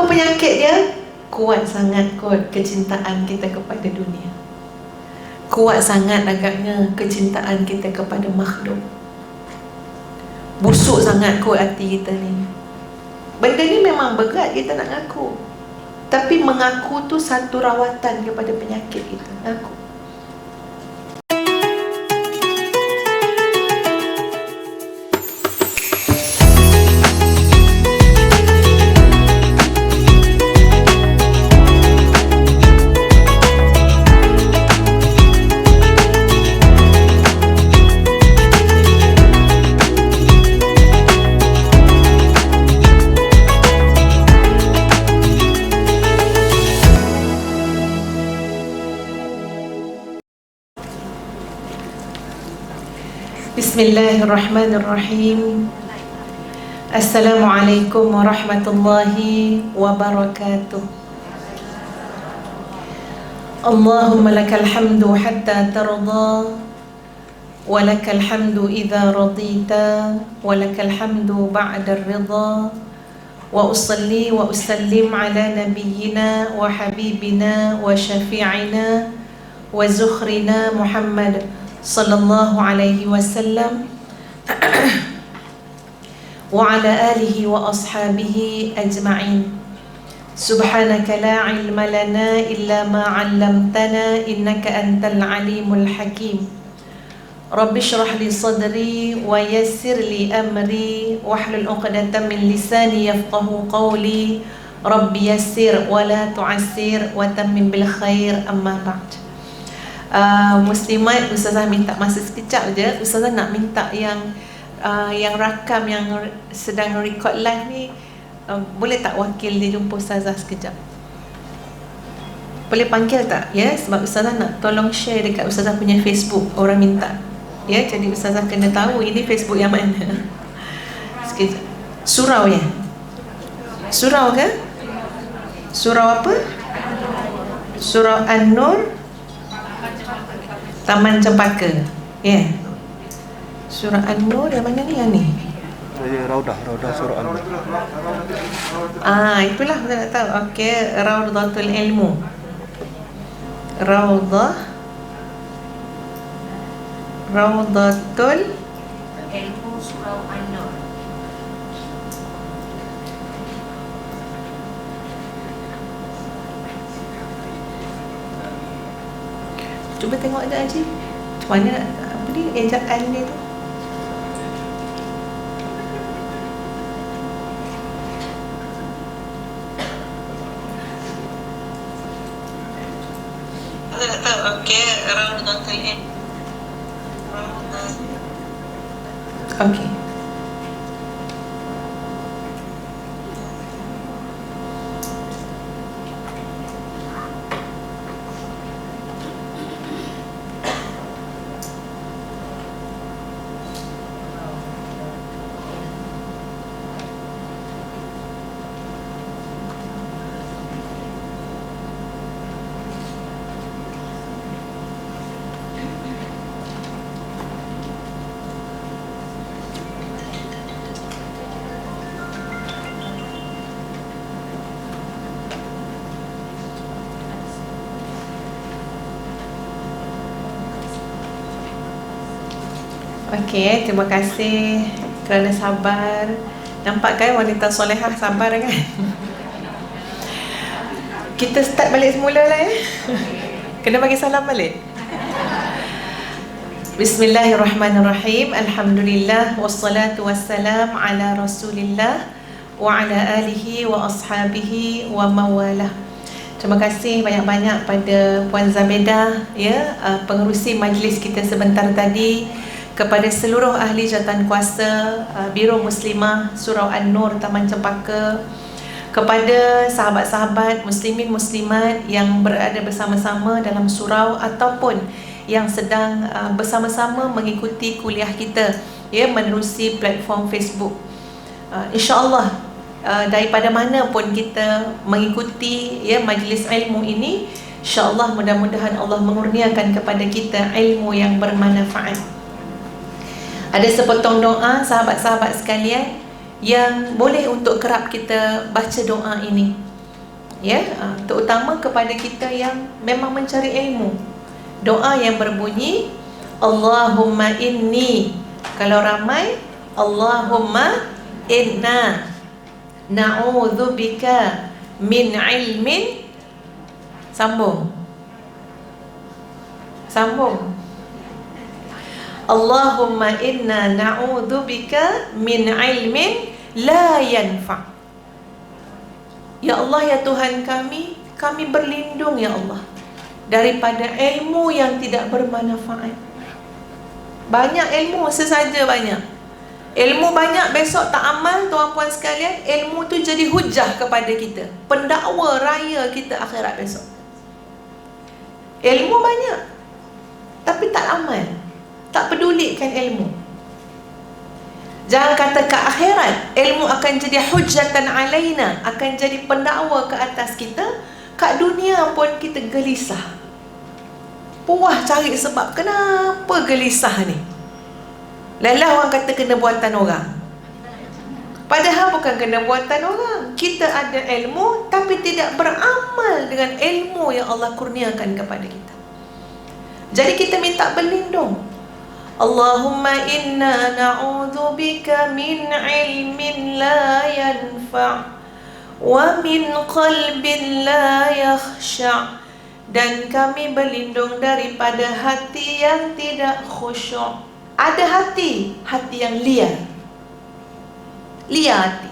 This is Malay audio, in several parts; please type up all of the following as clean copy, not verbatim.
Apa penyakit dia? Kuat sangat kot kecintaan kita kepada dunia. Kuat sangat agaknya kecintaan kita kepada makhluk. Busuk sangat kot hati kita ni. Benda ni memang berat kita nak ngaku, tapi mengaku tu satu rawatan kepada penyakit kita. Ngaku. Bismillahirrahmanirrahim. Assalamualaikum warahmatullahi wabarakatuh. Allahumma lakal hamdu hatta tarda, wa lakal hamdu idza radita, wa lakal hamdu ba'da ar-ridha. Wa usalli wa usallim ala nabiyyina wa habibina wa syafi'ina wa zukhrina Muhammad sallallahu alaihi wasallam wa ala alihi wa ashabihi ajma'in. Subhanaka la ilma lana illa ma 'allamtana innaka antal alimul hakim. Rabbi shrah li sadri wa yassir li amri wahlul 'uqdatam min lisani yafqahu qawli. Rabbi yassir wa la tu'assir wa tammim bil khair, amma ba'd. Muslimat, Ustazah minta masa sekejap je. Ustazah nak minta yang rakam yang sedang record live ni, boleh tak wakil dia jumpa Ustazah sekejap? Boleh panggil tak? Ya, sebab Ustazah nak tolong share dekat Ustazah punya Facebook. Orang minta. Ya, jadi Ustazah kena tahu ini Facebook yang mana. Sekejap. Surau ya? Surau ke? Surau apa? Surau An-Nur Taman Cempaka. Ya. Surah An-Nur yang mana ni? Yang ni? Raudah Surah An-Nur. Itulah saya nak tahu. Okey, Raudatul Ilmu. Raudatul Ilmu Surau An-Nur. Cuba tengok ada Haji. Macam mana apa ni ejaan dia tu? Tak tahu. Okey, Raudatul Ilmu. Okey. Okey, terima kasih kerana sabar. Nampak kan wanita solehah sabar kan? Kita start balik semula lah ya. Kena bagi salam balik. Bismillahirrahmanirrahim. Alhamdulillah wassalatu wassalam ala Rasulillah wa ala alihi wa ashabihi wa mawalah. Terima kasih banyak-banyak pada Puan Zabedah ya, pengerusi majlis kita sebentar tadi, kepada seluruh ahli jawatankuasa Biro Muslimah Surau An-Nur Taman Cempaka, kepada sahabat-sahabat muslimin muslimat yang berada bersama-sama dalam surau ataupun yang sedang bersama-sama mengikuti kuliah kita ya menerusi platform Facebook. InsyaAllah daripada mana pun kita mengikuti ya majlis ilmu ini, InsyaAllah mudah-mudahan Allah mengurniakan kepada kita ilmu yang bermanfaat. Ada sepotong doa sahabat-sahabat sekalian yang boleh untuk kerap kita baca doa ini. Ya, terutama kepada kita yang memang mencari ilmu. Doa yang berbunyi Allahumma inni. Kalau ramai, Allahumma inna na'udzubika min ilmin. Sambung. Allahumma inna na'udzubika min ilmin la yanfa'. Ya Allah, ya Tuhan kami berlindung ya Allah daripada ilmu yang tidak bermanfaat. Banyak ilmu sesaja banyak. Ilmu banyak besok tak amal, tuan-puan sekalian, ilmu tu jadi hujah kepada kita, pendakwa raya kita akhirat besok. Ilmu banyak tapi tak amal, tak pedulikan ilmu. Jangan kata ke akhirat, ilmu akan jadi hujjatan alaina, akan jadi pendakwa ke atas kita. Kat dunia pun kita gelisah, puas cari sebab kenapa gelisah ni. Lelah orang kata kena buatan orang, padahal bukan kena buatan orang. Kita ada ilmu tapi tidak beramal dengan ilmu yang Allah kurniakan kepada kita. Jadi kita minta berlindung. Allahumma inna na'udzubika min ilmin la yanfa' wa min qalbin la yakhsha'. Dan kami berlindung daripada hati yang tidak khusyuk. Ada hati yang liar. Liar hati.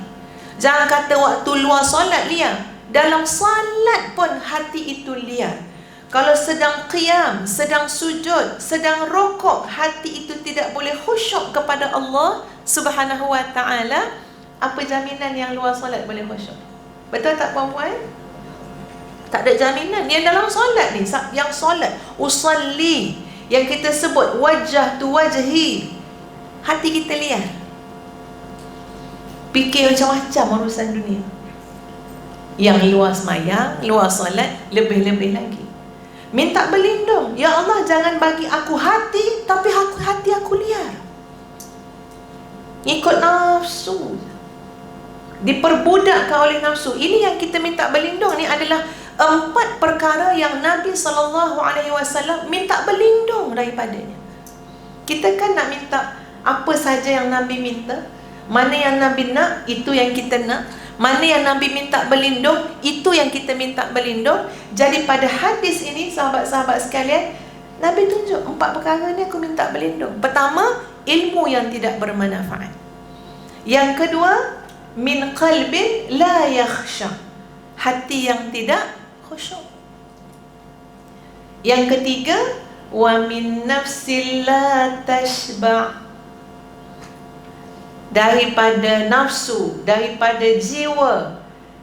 Jangan kata waktu luar solat liar. Dalam solat pun hati itu liar. Kalau sedang qiyam, sedang sujud, sedang rokok, hati itu tidak boleh khusyuk kepada Allah Subhanahu wa ta'ala. Apa jaminan yang luar solat boleh khusyuk? Betul tak puan-puan? Tak ada jaminan. Yang dalam solat ni, yang solat usalli, yang kita sebut wajah tu wajhi, hati kita liar, fikir macam-macam urusan dunia. Yang luar semayang, luar solat, lebih-lebih lagi. Minta berlindung. Ya Allah, jangan bagi aku hati, tapi hati aku liar, ikut nafsu, diperbudakkan oleh nafsu. Ini yang kita minta berlindung. Ini adalah 4 perkara yang Nabi SAW minta berlindung daripadanya. Kita kan nak minta apa saja yang Nabi minta. Mana yang Nabi nak, itu yang kita nak. Mana yang Nabi minta berlindung, itu yang kita minta berlindung. Jadi pada hadis ini, sahabat-sahabat sekalian, Nabi tunjuk 4 perkara ni aku minta berlindung. Pertama, ilmu yang tidak bermanfaat. Yang kedua, min qalbin la yakhsha, hati yang tidak khusyuk. Yang ketiga, wa min nafsil la tashba', daripada nafsu, daripada jiwa,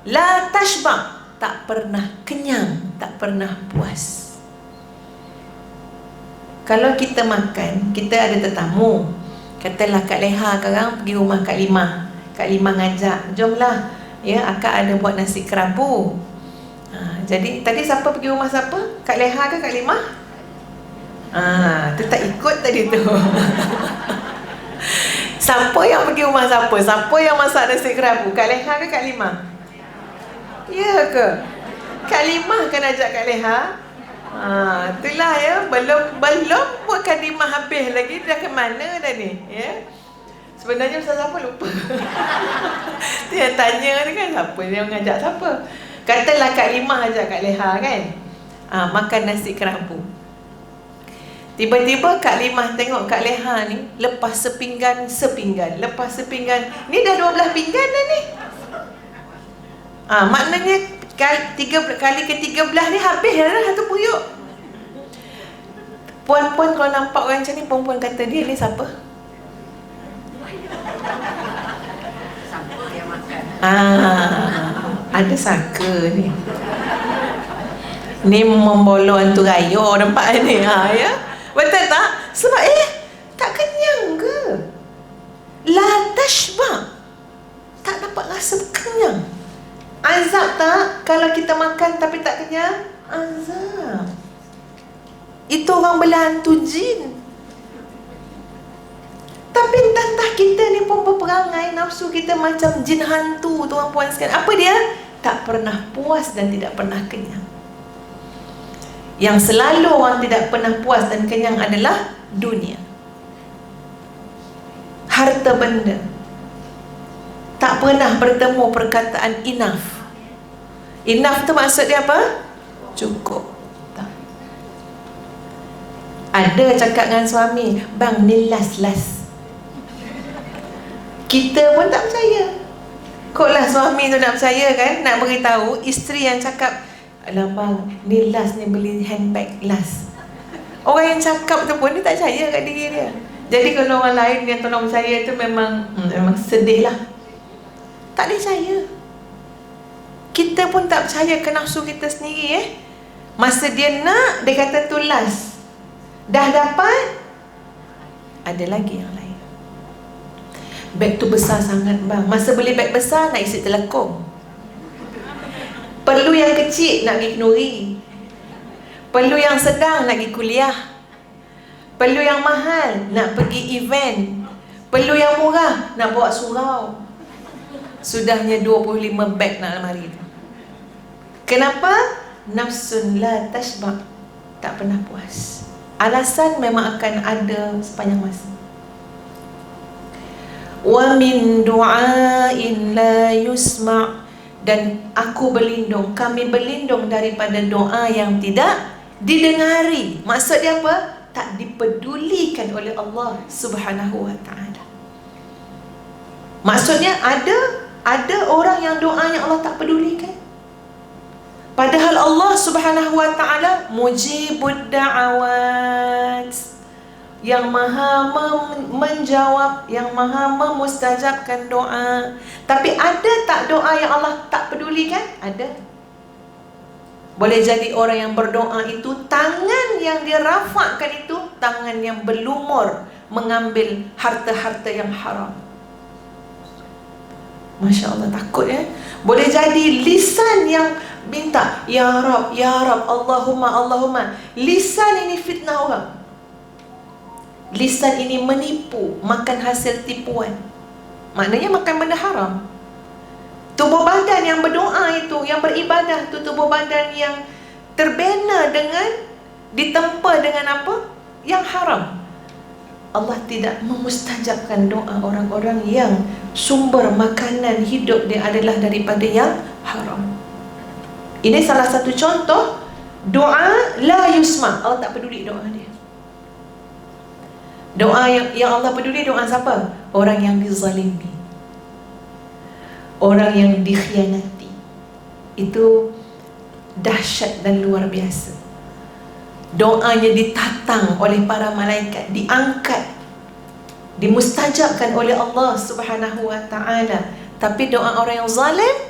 la tashba', tak pernah kenyang, tak pernah puas. Kalau kita makan, kita ada tetamu, katalah Kak Leha sekarang pergi rumah Kak Limah. Kak Limah ngajak, jomlah ya, akak ada buat nasi kerabu. Jadi tadi siapa pergi rumah siapa? Kak Leha ke Kak Limah? Tu tak ikut tadi tu. Siapa yang pergi rumah siapa? Siapa yang masak nasi kerabu? Kak Leha ke Kak Limah? Ya ke? Kak Limah kan ajak Kak Leha. Itulah ya, belum buat Kak Limah habis lagi, dah ke mana dah ni ya. Sebenarnya Ustaz siapa lupa. Dia tanya ni kan, siapa yang mengajak siapa. Katalah Kak Limah ajak Kak Leha kan, makan nasi kerabu. Tiba-tiba Kak Limah tengok Kak Leha ni lepas sepinggan, lepas sepinggan. Ni dah 12 pinggan dah ni. Maknanya kali ke-13 ni habis dah satu puyuk. Puan-puan kalau nampak orang macam ni, puan-puan kata dia ni siapa? Siapa yang makan? Ada saka ni. Ni membolong hantu raya nampak ni. Ya. Betul tak? Sebab tak kenyang ke? La tashba', tak dapat rasa kenyang. Azab tak? Kalau kita makan tapi tak kenyang, azab. Itu orang berhantu jin. Tapi entah kita ni pun berperangai, nafsu kita macam jin hantu, tuan-puan sekalian. Apa dia? tak pernah puas dan tidak pernah kenyang. Yang selalu orang tidak pernah puas dan kenyang adalah dunia, harta benda. Tak pernah bertemu perkataan enough. Enough tu maksud dia apa? Cukup. Tak. Ada cakap dengan suami, bang ni last. Kita pun tak percaya. Koklah suami tu nak percaya kan, nak beritahu isteri yang cakap, alah bang, ni last, ni beli handbag last. Orang yang cakap tu pun dia tak percaya kat diri dia. Jadi kalau orang lain yang tolong percaya tu memang sedih lah. Tak boleh percaya. Kita pun tak percaya ke nafsu kita sendiri. Masa dia nak, dia kata tu last. Dah dapat, ada lagi yang lain. Beg tu besar sangat bang. Masa beli beg besar, nak isi telekong. Perlu yang kecil, nak pergi kenduri. Perlu yang sedang, nak pergi kuliah. Perlu yang mahal, nak pergi event. Perlu yang murah, nak bawa surau. Sudahnya 25 beg nak almari tu. Kenapa? Nafsun la tashba', tak pernah puas. Alasan memang akan ada sepanjang masa. Wa min du'ain la yusma', dan aku berlindung, kami berlindung daripada doa yang tidak didengari. Maksud dia apa? Tak dipedulikan oleh Allah Subhanahu wa ta'ala. Maksudnya ada orang yang doanya Allah tak pedulikan. Padahal Allah Subhanahu wa ta'ala mujibud da'awat, yang maha menjawab, yang maha memustajabkan doa. Tapi ada tak doa yang Allah tak pedulikan? Ada. Boleh jadi orang yang berdoa itu, tangan yang dia rafakkan itu tangan yang berlumur mengambil harta-harta yang haram. Masya Allah, takut ya. Boleh jadi lisan yang minta, Ya Rab, Ya Rab, Allahumma, Allahumma. Lisan ini fitnah orang. Lisan ini menipu, makan hasil tipuan. Maknanya makan benda haram. Tubuh badan yang berdoa itu, yang beribadah itu, tubuh badan yang terbina dengan, ditempa dengan apa? Yang haram. Allah tidak memustajabkan doa orang-orang yang sumber makanan hidup dia adalah daripada yang haram. Ini salah satu contoh doa la yusma'. Allah tak peduli doa dia. Doa yang Allah peduli doa siapa? Orang yang dizalimi, orang yang dikhianati. Itu dahsyat dan luar biasa. Doanya ditatang oleh para malaikat, diangkat, dimustajabkan oleh Allah Subhanahu wa ta'ala. Tapi doa orang yang zalim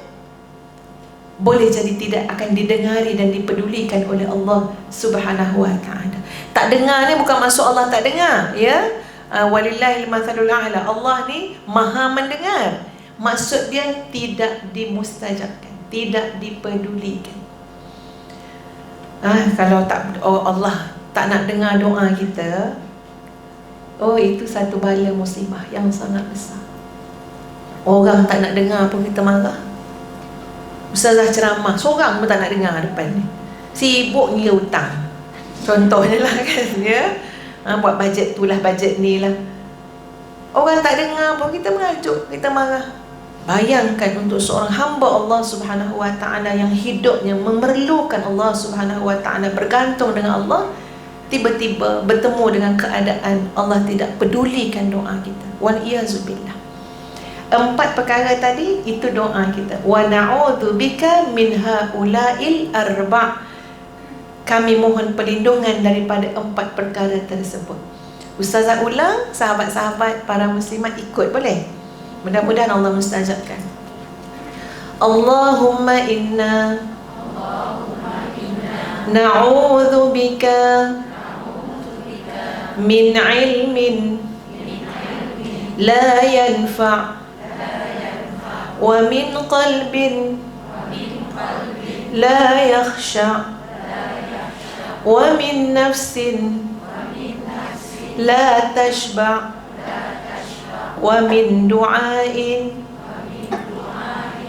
boleh jadi tidak akan didengari dan dipedulikan oleh Allah Subhanahu wa ta'ala. Tak dengar ni bukan maksud Allah tak dengar, ya. Walillahil mathalul a'la. Allah ni maha mendengar. Maksud dia tidak dimustajabkan, tidak dipedulikan. Kalau tak, Allah tak nak dengar doa kita, itu satu bala musibah yang sangat besar. Orang tak nak dengar pun kita marah. Ustazah ceramah, seorang pun tak nak dengar depan ni. Sibuk ngira hutang, contohnya lah kan, ya. Buat bajet tu lah, bajet ni lah. Orang tak dengar pun kita mengajuk, kita marah. Bayangkan untuk seorang hamba Allah Subhanahu wa ta'ala yang hidupnya memerlukan Allah Subhanahu wa ta'ala, bergantung dengan Allah, tiba-tiba bertemu dengan keadaan Allah tidak pedulikan doa kita. Wal-iyazubillah. 4 perkara tadi itu doa kita. Wa na'udzu bika min haula'il arba'. Kami mohon perlindungan daripada 4 perkara tersebut. Ustazah ulang, sahabat-sahabat para muslimat ikut, boleh? Mudah-mudahan Allah mustajabkan. Allahumma inna na'udzu bika min ilmin la yanfa' wa min qalbin la yakhsha' wa min nafsin la tashba' wa min du'ain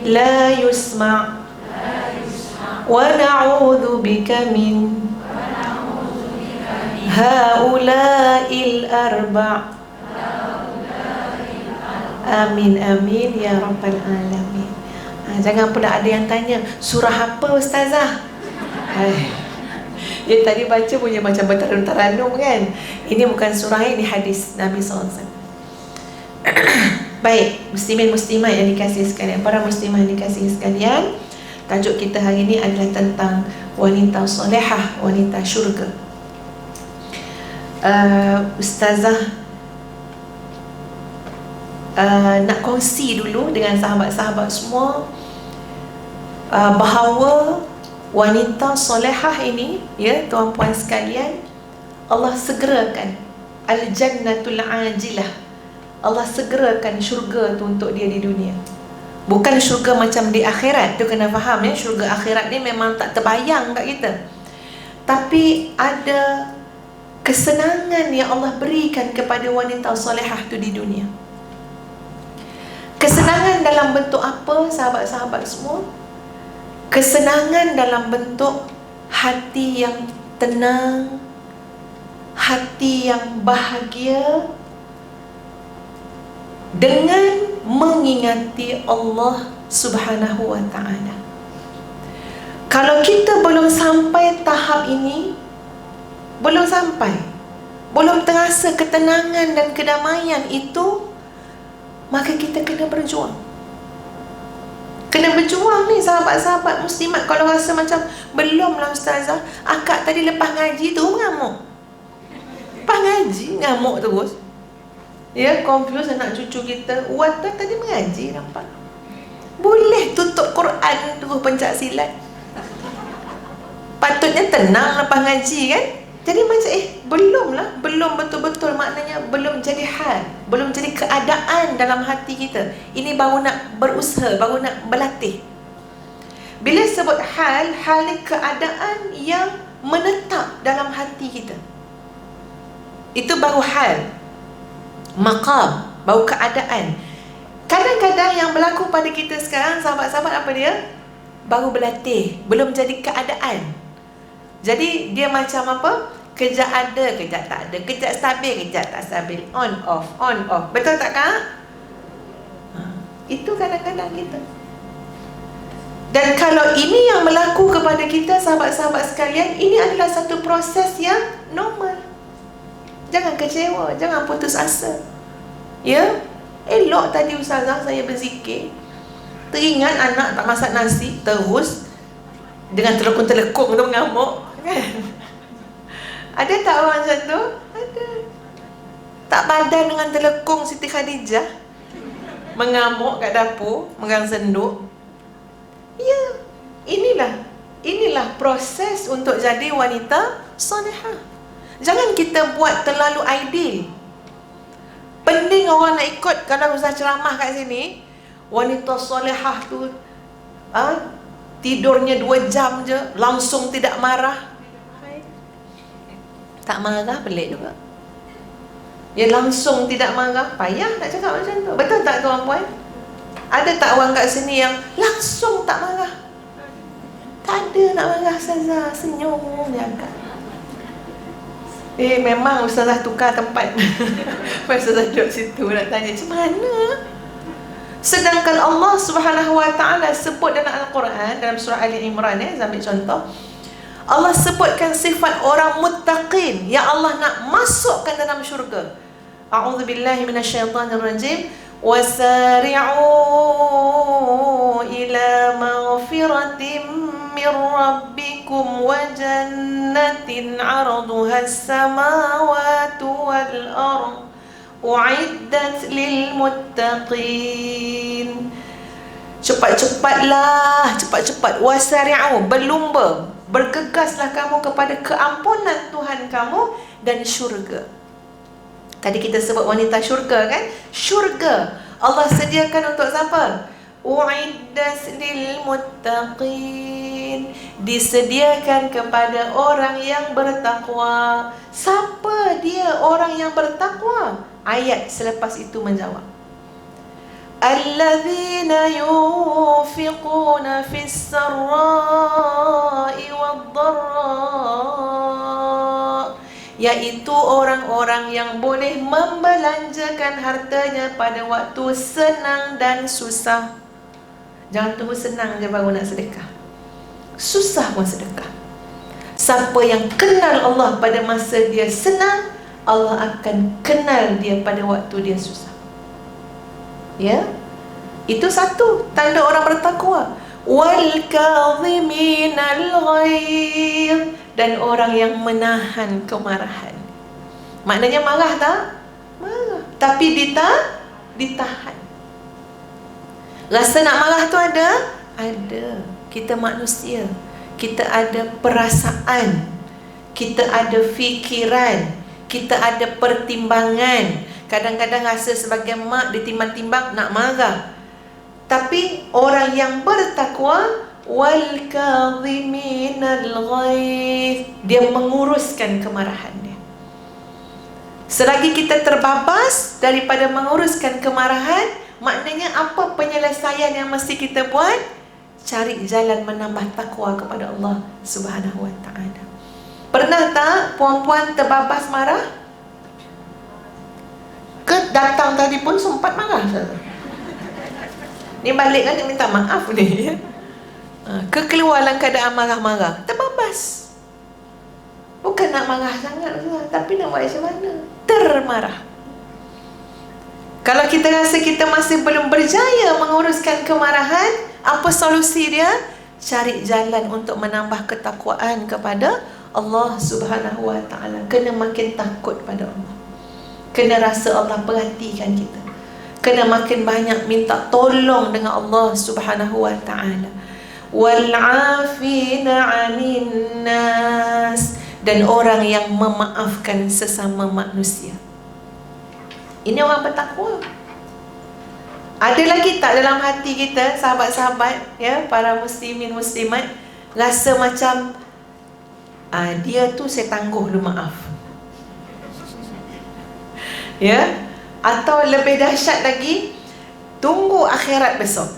la yusma'. wa na'udzu bika min haula'il arba'. Amin amin ya rabbal alamin. Jangan pula ada yang tanya, surah apa ustazah? Dia tadi baca punya macam bertaranum-taranum kan. Ini bukan surah, ini hadis Nabi SAW. Baik, muslimin muslimat yang dikasihi sekalian, para muslimah yang dikasihi sekalian, tajuk kita hari ini adalah tentang wanita solehah, wanita syurga. Ustazah nak kongsi dulu dengan sahabat-sahabat semua bahawa wanita solehah ini, ya tuan-puan sekalian, Allah segerakan al-jannatul ajilah. Allah segerakan syurga tu untuk dia di dunia. Bukan syurga macam di akhirat, tu kena faham ya. Syurga akhirat ni memang tak terbayang kat kita, tapi ada kesenangan yang Allah berikan kepada wanita solehah tu di dunia. Kesenangan dalam bentuk apa sahabat-sahabat semua? Kesenangan dalam bentuk hati yang tenang, hati yang bahagia dengan mengingati Allah Subhanahu wa ta'ala. Kalau kita belum sampai tahap ini, belum sampai, belum terasa ketenangan dan kedamaian itu, maka kita kena berjuang. Kena berjuang ni sahabat-sahabat muslimat. Kalau rasa macam belum lah ustazah, akak tadi lepas ngaji tu mengamuk. Lepas ngaji ngamuk terus. Ya, confuse anak cucu kita. Wata tadi mengaji nampak. Boleh tutup Quran terus pencak silat. Patutnya tenang lepas ngaji kan. Jadi macam belum lah, belum betul-betul, maknanya belum jadi hal, belum jadi keadaan dalam hati kita. Ini baru nak berusaha, baru nak berlatih. Bila sebut hal, hal ni keadaan yang menetap dalam hati kita. Itu baru hal. Maqam, baru keadaan. Kadang-kadang yang berlaku pada kita sekarang, sahabat-sahabat, apa dia? Baru berlatih, belum jadi keadaan. Jadi dia macam apa? Kejap ada, kejap tak ada, kejap stabil, kejap tak stabil, on off, on off. Betul tak Kak? Itu kadang-kadang kita. Dan kalau ini yang berlaku kepada kita sahabat-sahabat sekalian, ini adalah satu proses yang normal. Jangan kecewa, jangan putus asa. Ya, elok tadi ustazah saya berzikir, teringat anak tak masak nasi, terus dengan telekung-telekung tu mengamuk kan? Ada tak orang macam tu? Ada. Tak padan dengan telekung Siti Khadijah, mengamuk kat dapur, megang senduk. Ya, inilah proses untuk jadi wanita solehah. Jangan kita buat terlalu ideal. Pening orang nak ikut. Kalau ustaz ceramah kat sini, wanita solehah tu tidurnya 2 jam je, langsung tidak marah. Tak marah, pelik juga. Ya, langsung tidak marah, payah nak cakap macam tu. Betul tak tuan-puan? Ada tak orang kat sini yang langsung tak marah? Tak ada nak marah ustazah, senyum je angkat. Memang ustazah tukar tempat. Ustazah duduk situ nak tanya macam mana. Sedangkan Allah Subhanahu wa ta'ala sebut dalam Al-Quran, dalam surah Ali Imran, ambil contoh, Allah sebutkan sifat orang muttaqin yang Allah nak masukkan dalam syurga. A'udzubillahi minasyaitanirrajim. Wasari'u ila maghfiratin min rabbikum wa jannatin 'arduha as-samawati wal ardh u'iddat lil muttaqin. Cepat-cepatlah, cepat-cepat. Wasari'u, berlumba, bergegaslah kamu kepada keampunan Tuhan kamu dan syurga. Tadi kita sebut wanita syurga kan? Syurga Allah sediakan untuk siapa? U'iddat lil muttaqin, disediakan kepada orang yang bertakwa. Siapa dia orang yang bertakwa? Ayat selepas itu menjawab, alladzina yunfiquna fis sarra'i iaitu orang-orang yang boleh membelanjakan hartanya pada waktu senang dan susah. Jangan tunggu senang je baru nak sedekah, susah pun sedekah. Siapa yang kenal Allah pada masa dia senang, Allah akan kenal dia pada waktu dia susah. Ya, itu satu tanda orang bertakwa. Wal kadhiminal ghaidh, dan orang yang menahan kemarahan. Maknanya marah tak? Marah, tapi ditahan. Rasa nak marah tu ada? Ada. Kita manusia, kita ada perasaan, kita ada fikiran, kita ada pertimbangan. Kadang-kadang rasa sebagai mak ditimbang-timbang nak marah. Tapi orang yang bertakwa, wal kadhiminal ghaidh, dia menguruskan kemarahan dia. Selagi kita terbabas daripada menguruskan kemarahan, maknanya apa penyelesaian yang mesti kita buat? Cari jalan menambah takwa kepada Allah Subhanahu wa ta'ala. Pernah tak puan-puan terbabas marah? Datang tadi pun sempat marah. Ni balik kan dia minta maaf ni, ya? Keluar dalam keadaan marah-marah, terbabas. Bukan nak marah sangat, tapi nak buat macam mana? Termarah. Kalau kita rasa kita masih belum berjaya menguruskan kemarahan, apa solusi dia? Cari jalan untuk menambah ketakwaan kepada Allah Subhanahu wa ta'ala. Kena makin takut pada Allah, kena rasa Allah perhatikan kita, kena makin banyak minta tolong dengan Allah Subhanahu wa ta'ala. Wal'afina 'anin nas, dan orang yang memaafkan sesama manusia. Ini orang bertakwa. Ada lagi tak dalam hati kita, sahabat-sahabat, ya, para muslimin muslimat, rasa macam dia tu saya tangguh lu maaf, ya? Atau lebih dahsyat lagi, tunggu akhirat besok.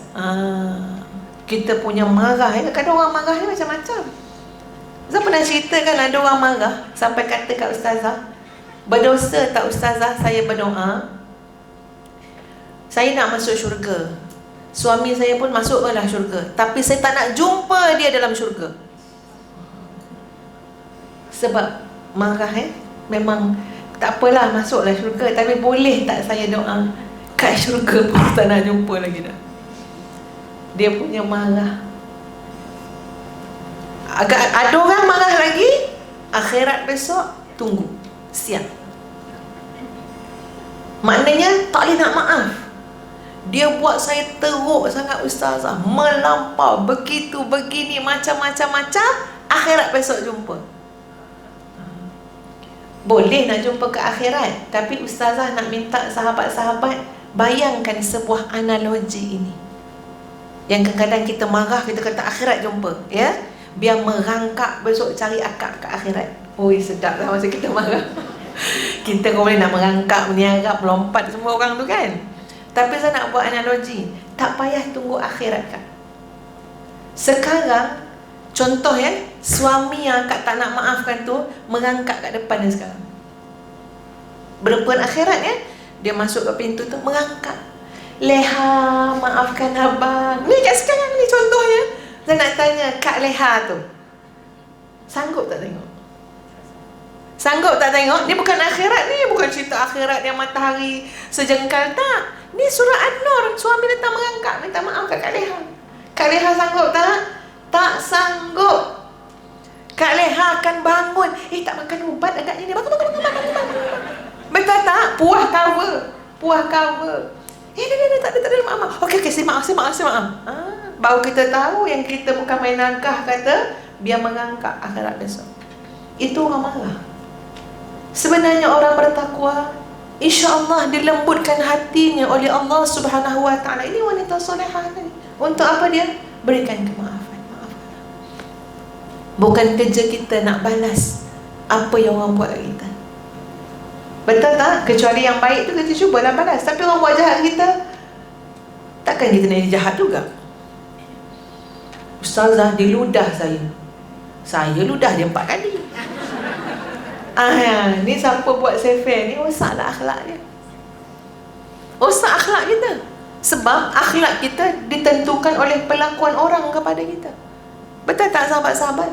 Kita punya marah, ya? Kadang orang marah ni macam-macam. Saya pernah ceritakan ada orang marah sampai kata kat ustazah, berdosa tak ustazah saya berdoa saya nak masuk syurga, suami saya pun masuklah syurga, tapi saya tak nak jumpa dia dalam syurga. Sebab marah, memang tak apalah masuklah syurga, tapi boleh tak saya doa kat syurga pun tak nak jumpa lagi dah. Dia punya marah. Agak ada orang marah lagi, akhirat besok tunggu, siap. Maknanya tak boleh nak maaf. Dia buat saya teruk sangat ustazah, melampau, begitu begini, macam-macam, akhirat besok jumpa. Boleh nak jumpa ke akhirat, tapi ustazah nak minta sahabat-sahabat bayangkan sebuah analogi ini. Yang kadang-kadang kita marah, kita kata akhirat jumpa, ya, biar merangkak besok cari akak ke akhirat. Oi, sedap lah masa kita marah. Kita boleh nak merangkak, meniarap, melompat semua orang tu kan. Tapi saya nak buat analogi, tak payah tunggu akhirat kan. Sekarang contoh, ya, suami yang akak tak nak maafkan tu merangkak kat depan dia sekarang. Berdepan akhirat, ya, dia masuk ke pintu tu merangkak, Leha, maafkan abang. Ni kat sekarang ni contohnya. Saya nak tanya Kak Leha tu, sanggup tak tengok? Sanggup tak tengok? Ni bukan akhirat ni, bukan cerita akhirat yang matahari sejengkal, tak. Ni surah An-Nur, suami datang merangkak minta maaf kat Kak Leha. Kak Leha sanggup tak? Tak sanggup. Kak Leha akan bangun, tak makan ubat agaknya ni, bangun. Betul tak? Puah cover. Dia tak ada maaf. Okey, saya maaf. Baru kita tahu yang kita bukan main nagah kata biar mengangkat akhirat besok. Itu orang marah. Sebenarnya orang bertakwa, insya-Allah dilembutkan hatinya oleh Allah Subhanahu wa ta'ala. Ini wanita solehah ni. Untuk apa dia? Berikan kemaafan. Bukan kerja kita nak balas apa yang orang buat kat kita. Betul tak? Kecuali yang baik tu kita cubalah balas. Tapi orang buat jahat kita, takkan kita nak jadi jahat juga. Ustazah diludah saya ludah dia 4 kali. Ni siapa buat selfie ni, rosaklah akhlak dia. Rosak akhlak kita. Sebab akhlak kita ditentukan oleh perlakuan orang kepada kita. Betul tak sahabat-sahabat?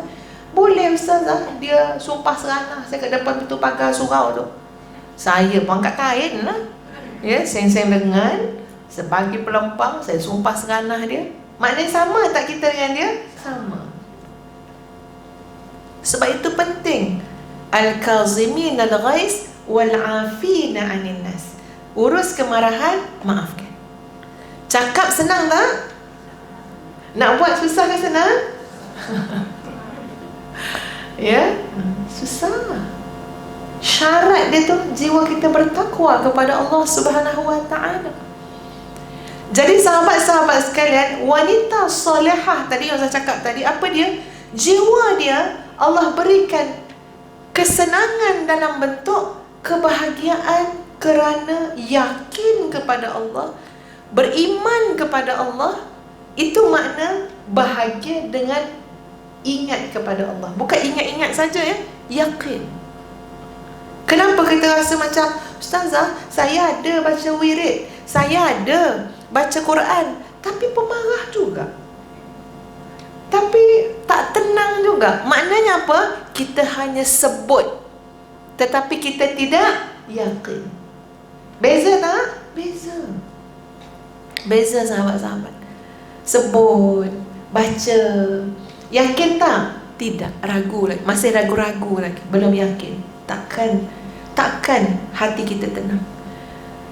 Boleh Ustazah dia sumpah seranah saya kat depan pintu pagar surau tu, saya pun angkat kain lah, ya, seng-seng lengan sebagai pelempang, saya sumpah seranah dia. Maknanya sama tak kita dengan dia? Sama. Sebab itu penting, al-kazimin al-ghais wal-afina 'anil nas. Urus kemarahan, maafkan. Cakap senang tak? Nak buat susah ke senang? Ya, susah. Syarat dia tu jiwa kita bertakwa kepada Allah Subhanahu wa taala. Jadi sahabat-sahabat sekalian, wanita solehah tadi yang saya cakap tadi, apa dia? Jiwa dia Allah berikan kesenangan dalam bentuk kebahagiaan kerana yakin kepada Allah, beriman kepada Allah. Itu makna bahagia dengan ingat kepada Allah. Bukan ingat-ingat saja, ya, yakin. Kenapa kita rasa macam, Ustazah, saya ada baca wirid, saya ada baca Quran, tapi pemarah juga, tapi tak tenang juga. Maknanya apa? Kita hanya sebut, tetapi kita tidak yakin. Beza tak? Beza. Beza sahabat-sahabat. Sebut, baca, yakin tak? Tidak, ragu lagi. Masih ragu-ragu lagi, belum yakin. Takkan hati kita tenang.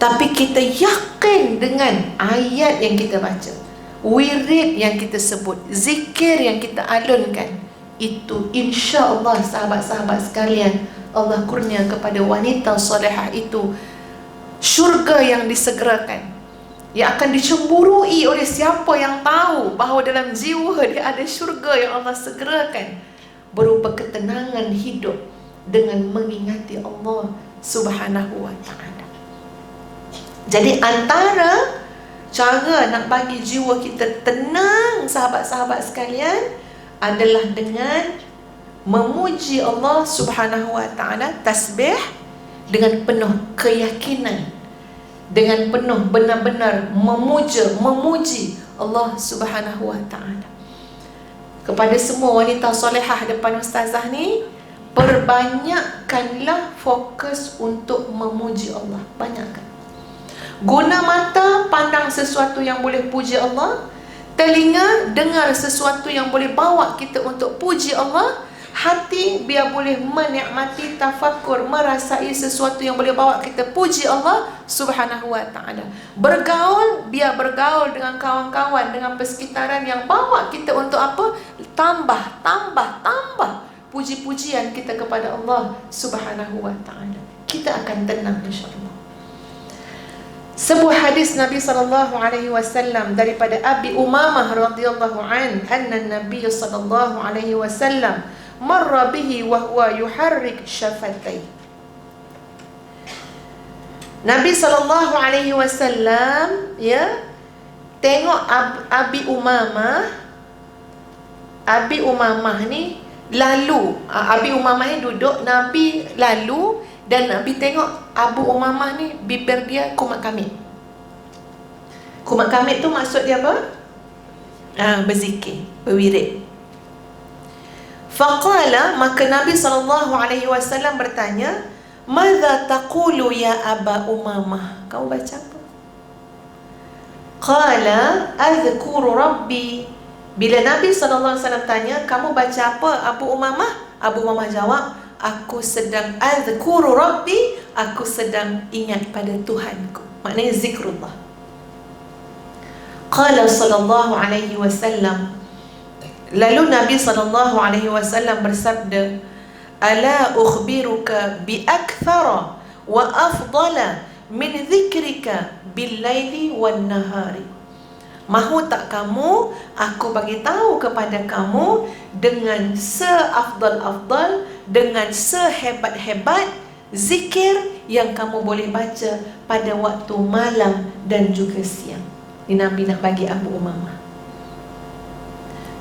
Tapi kita yakin dengan ayat yang kita baca, wirid yang kita sebut, zikir yang kita alunkan. Itu insya-Allah sahabat-sahabat sekalian, Allah kurnia kepada wanita solehah itu syurga yang disegerakan, yang akan dicemburui oleh siapa yang tahu bahawa dalam jiwa dia ada syurga yang Allah segerakan, berupa ketenangan hidup dengan mengingati Allah Subhanahu wa ta'ala. Jadi antara cara nak bagi jiwa kita tenang sahabat-sahabat sekalian adalah dengan memuji Allah Subhanahu wa ta'ala, tasbih dengan penuh keyakinan, dengan penuh benar-benar memuji Allah Subhanahu wa ta'ala. Kepada semua wanita solehah depan ustazah ni, perbanyakkanlah fokus untuk memuji Allah. Banyakkan. Guna mata pandang sesuatu yang boleh puji Allah, telinga dengar sesuatu yang boleh bawa kita untuk puji Allah, hati biar boleh menikmati, tafakur, merasai sesuatu yang boleh bawa kita puji Allah Subhanahu wa ta'ala. Bergaul, biar bergaul dengan kawan-kawan, dengan persekitaran yang bawa kita untuk apa? Tambah puji-pujian kita kepada Allah Subhanahu wa ta'ala. Kita akan tenang insya-Allah. Sebuah hadis Nabi SAW daripada Abi Umamah radhiyallahu an, anna Nabi SAW marra bihi wa huwa yuharrik syafatai. Nabi SAW, ya, tengok Abi Umamah ni lalu. Abi Umamah ni duduk, Nabi lalu, dan Nabi tengok Abu Umamah ni bibir dia kumat kamit. Kumat kamit tu maksud dia apa? Berzikir, berwirid. Faqala, maka Nabi SAW bertanya, "Madza taqulu ya Aba Umamah?" Kau baca apa? Qala, "Azkuru Rabbi." Bila Nabi SAW tanya, "Kamu baca apa Abu Umamah?" Abu Umamah jawab, "Aku sedang azkuru Rabbi, aku sedang ingat pada Tuhanku." Maknanya zikrullah. Qala sallallahu alaihi wasallam, lalu Nabi SAW bersabda, "Ala ukhbiruka bi akthara wa afdala min dhikrika bil laili wan nahari." Mahu tak kamu aku bagi tahu kepada kamu dengan seafdal-afdal, dengan sehebat-hebat zikir yang kamu boleh baca pada waktu malam dan juga siang. Ini Nabi nak bagi Abu Umamah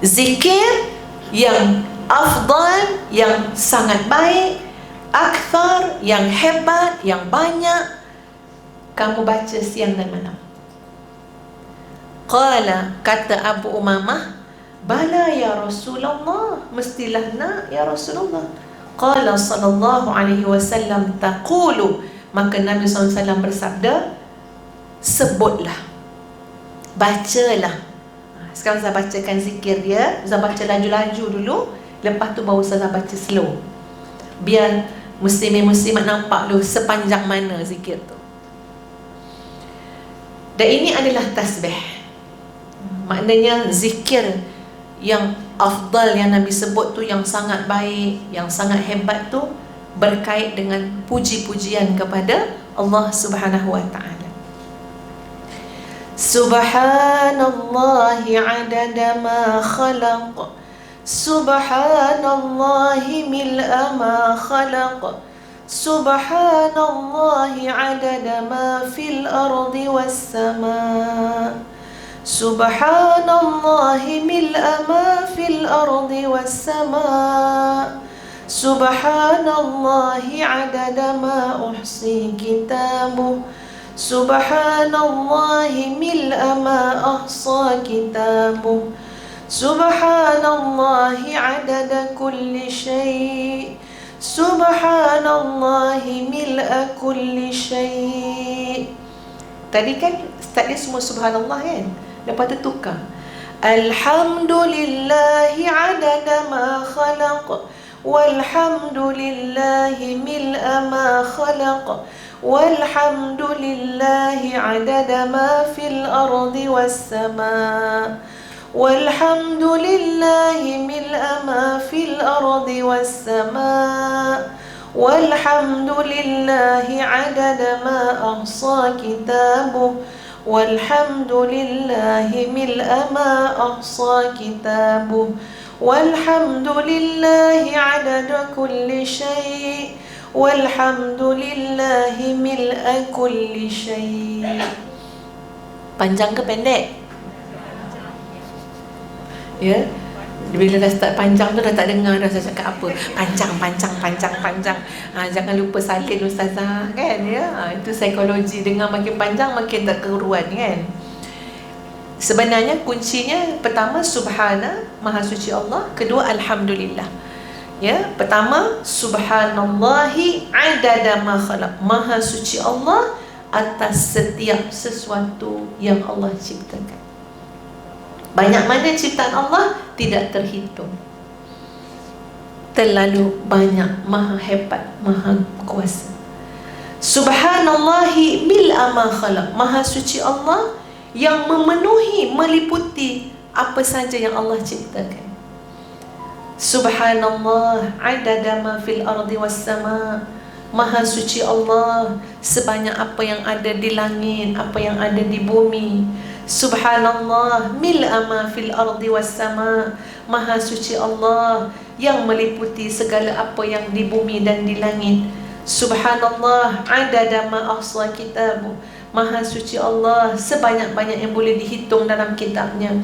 zikir yang afdal, yang sangat baik, akthar, yang hebat, yang banyak kamu baca siang dan malam. Qala, kata Abu Umamah, bala ya Rasulullah, mestilah nak ya Rasulullah. Qala sallallahu alaihi wasallam, taqulu, maka Nabi SAW bersabda, sebutlah, bacalah. Sekarang saya bacakan zikir dia. Saya baca laju-laju dulu, lepas tu baru saya baca slow, biar muslimin-muslimat nampak dulu sepanjang mana zikir tu. Dan ini adalah tasbih. Maknanya zikir yang afdal yang Nabi sebut tu, yang sangat baik, yang sangat hebat tu, berkait dengan puji-pujian kepada Allah Subhanahu wa ta'ala. Subhanallahi adada ma khalaq, Subhanallahi mil'a ma khalaq, Subhanallahi adada ma fil ardi was sama, Subhanallahi mil'a ma fil ardi was sama, Subhanallahi adada ma uhsi kitabuh, Subhanallahi mil'a ma ahsa kitabuh, Subhanallahi adada kulli syai', Subhanallahi mil'a kulli syai'. Tadi kan start dia semua subhanallah kan? Lepas tu tukar, Alhamdulillahi adada ma khalaq, Walhamdulillahi mil'a ma khalaq, Walhamdulillahi adada ma fil ardi was sama, Walhamdulillahi mil'a ma fil ardi was sama, Walhamdulillahi adada ma ahsa kitabuh, Walhamdulillahi mil'a ma ahsa kitabuh, Walhamdulillahi adada kulli syai', Walhamdulillahi mil'a kulli syai'. Panjang ke pendek? Ya, bila dah start panjang tu dah tak dengar dah saya cakap apa. Panjang. Jangan lupa salin ustazah kan ya. Itu psikologi, dengar makin panjang makin tak keruan kan. Sebenarnya kuncinya pertama subhana, maha suci Allah. Kedua alhamdulillah. Ya, pertama subhanallahi adada ma khalaq, maha suci Allah atas setiap sesuatu yang Allah ciptakan. Banyak mana ciptaan Allah tidak terhitung. Terlalu banyak, maha hebat, maha kuasa. Subhanallahi mil'a ma khalaq, maha suci Allah yang memenuhi, meliputi apa saja yang Allah ciptakan. Subhanallah adada ma fil ardi was sama, maha suci Allah sebanyak apa yang ada di langit, apa yang ada di bumi. Subhanallah mil'a ma fil ardi was sama, maha suci Allah yang meliputi segala apa yang di bumi dan di langit. Subhanallah adada ma ahsa kitabu, maha suci Allah sebanyak-banyak yang boleh dihitung dalam kitabnya.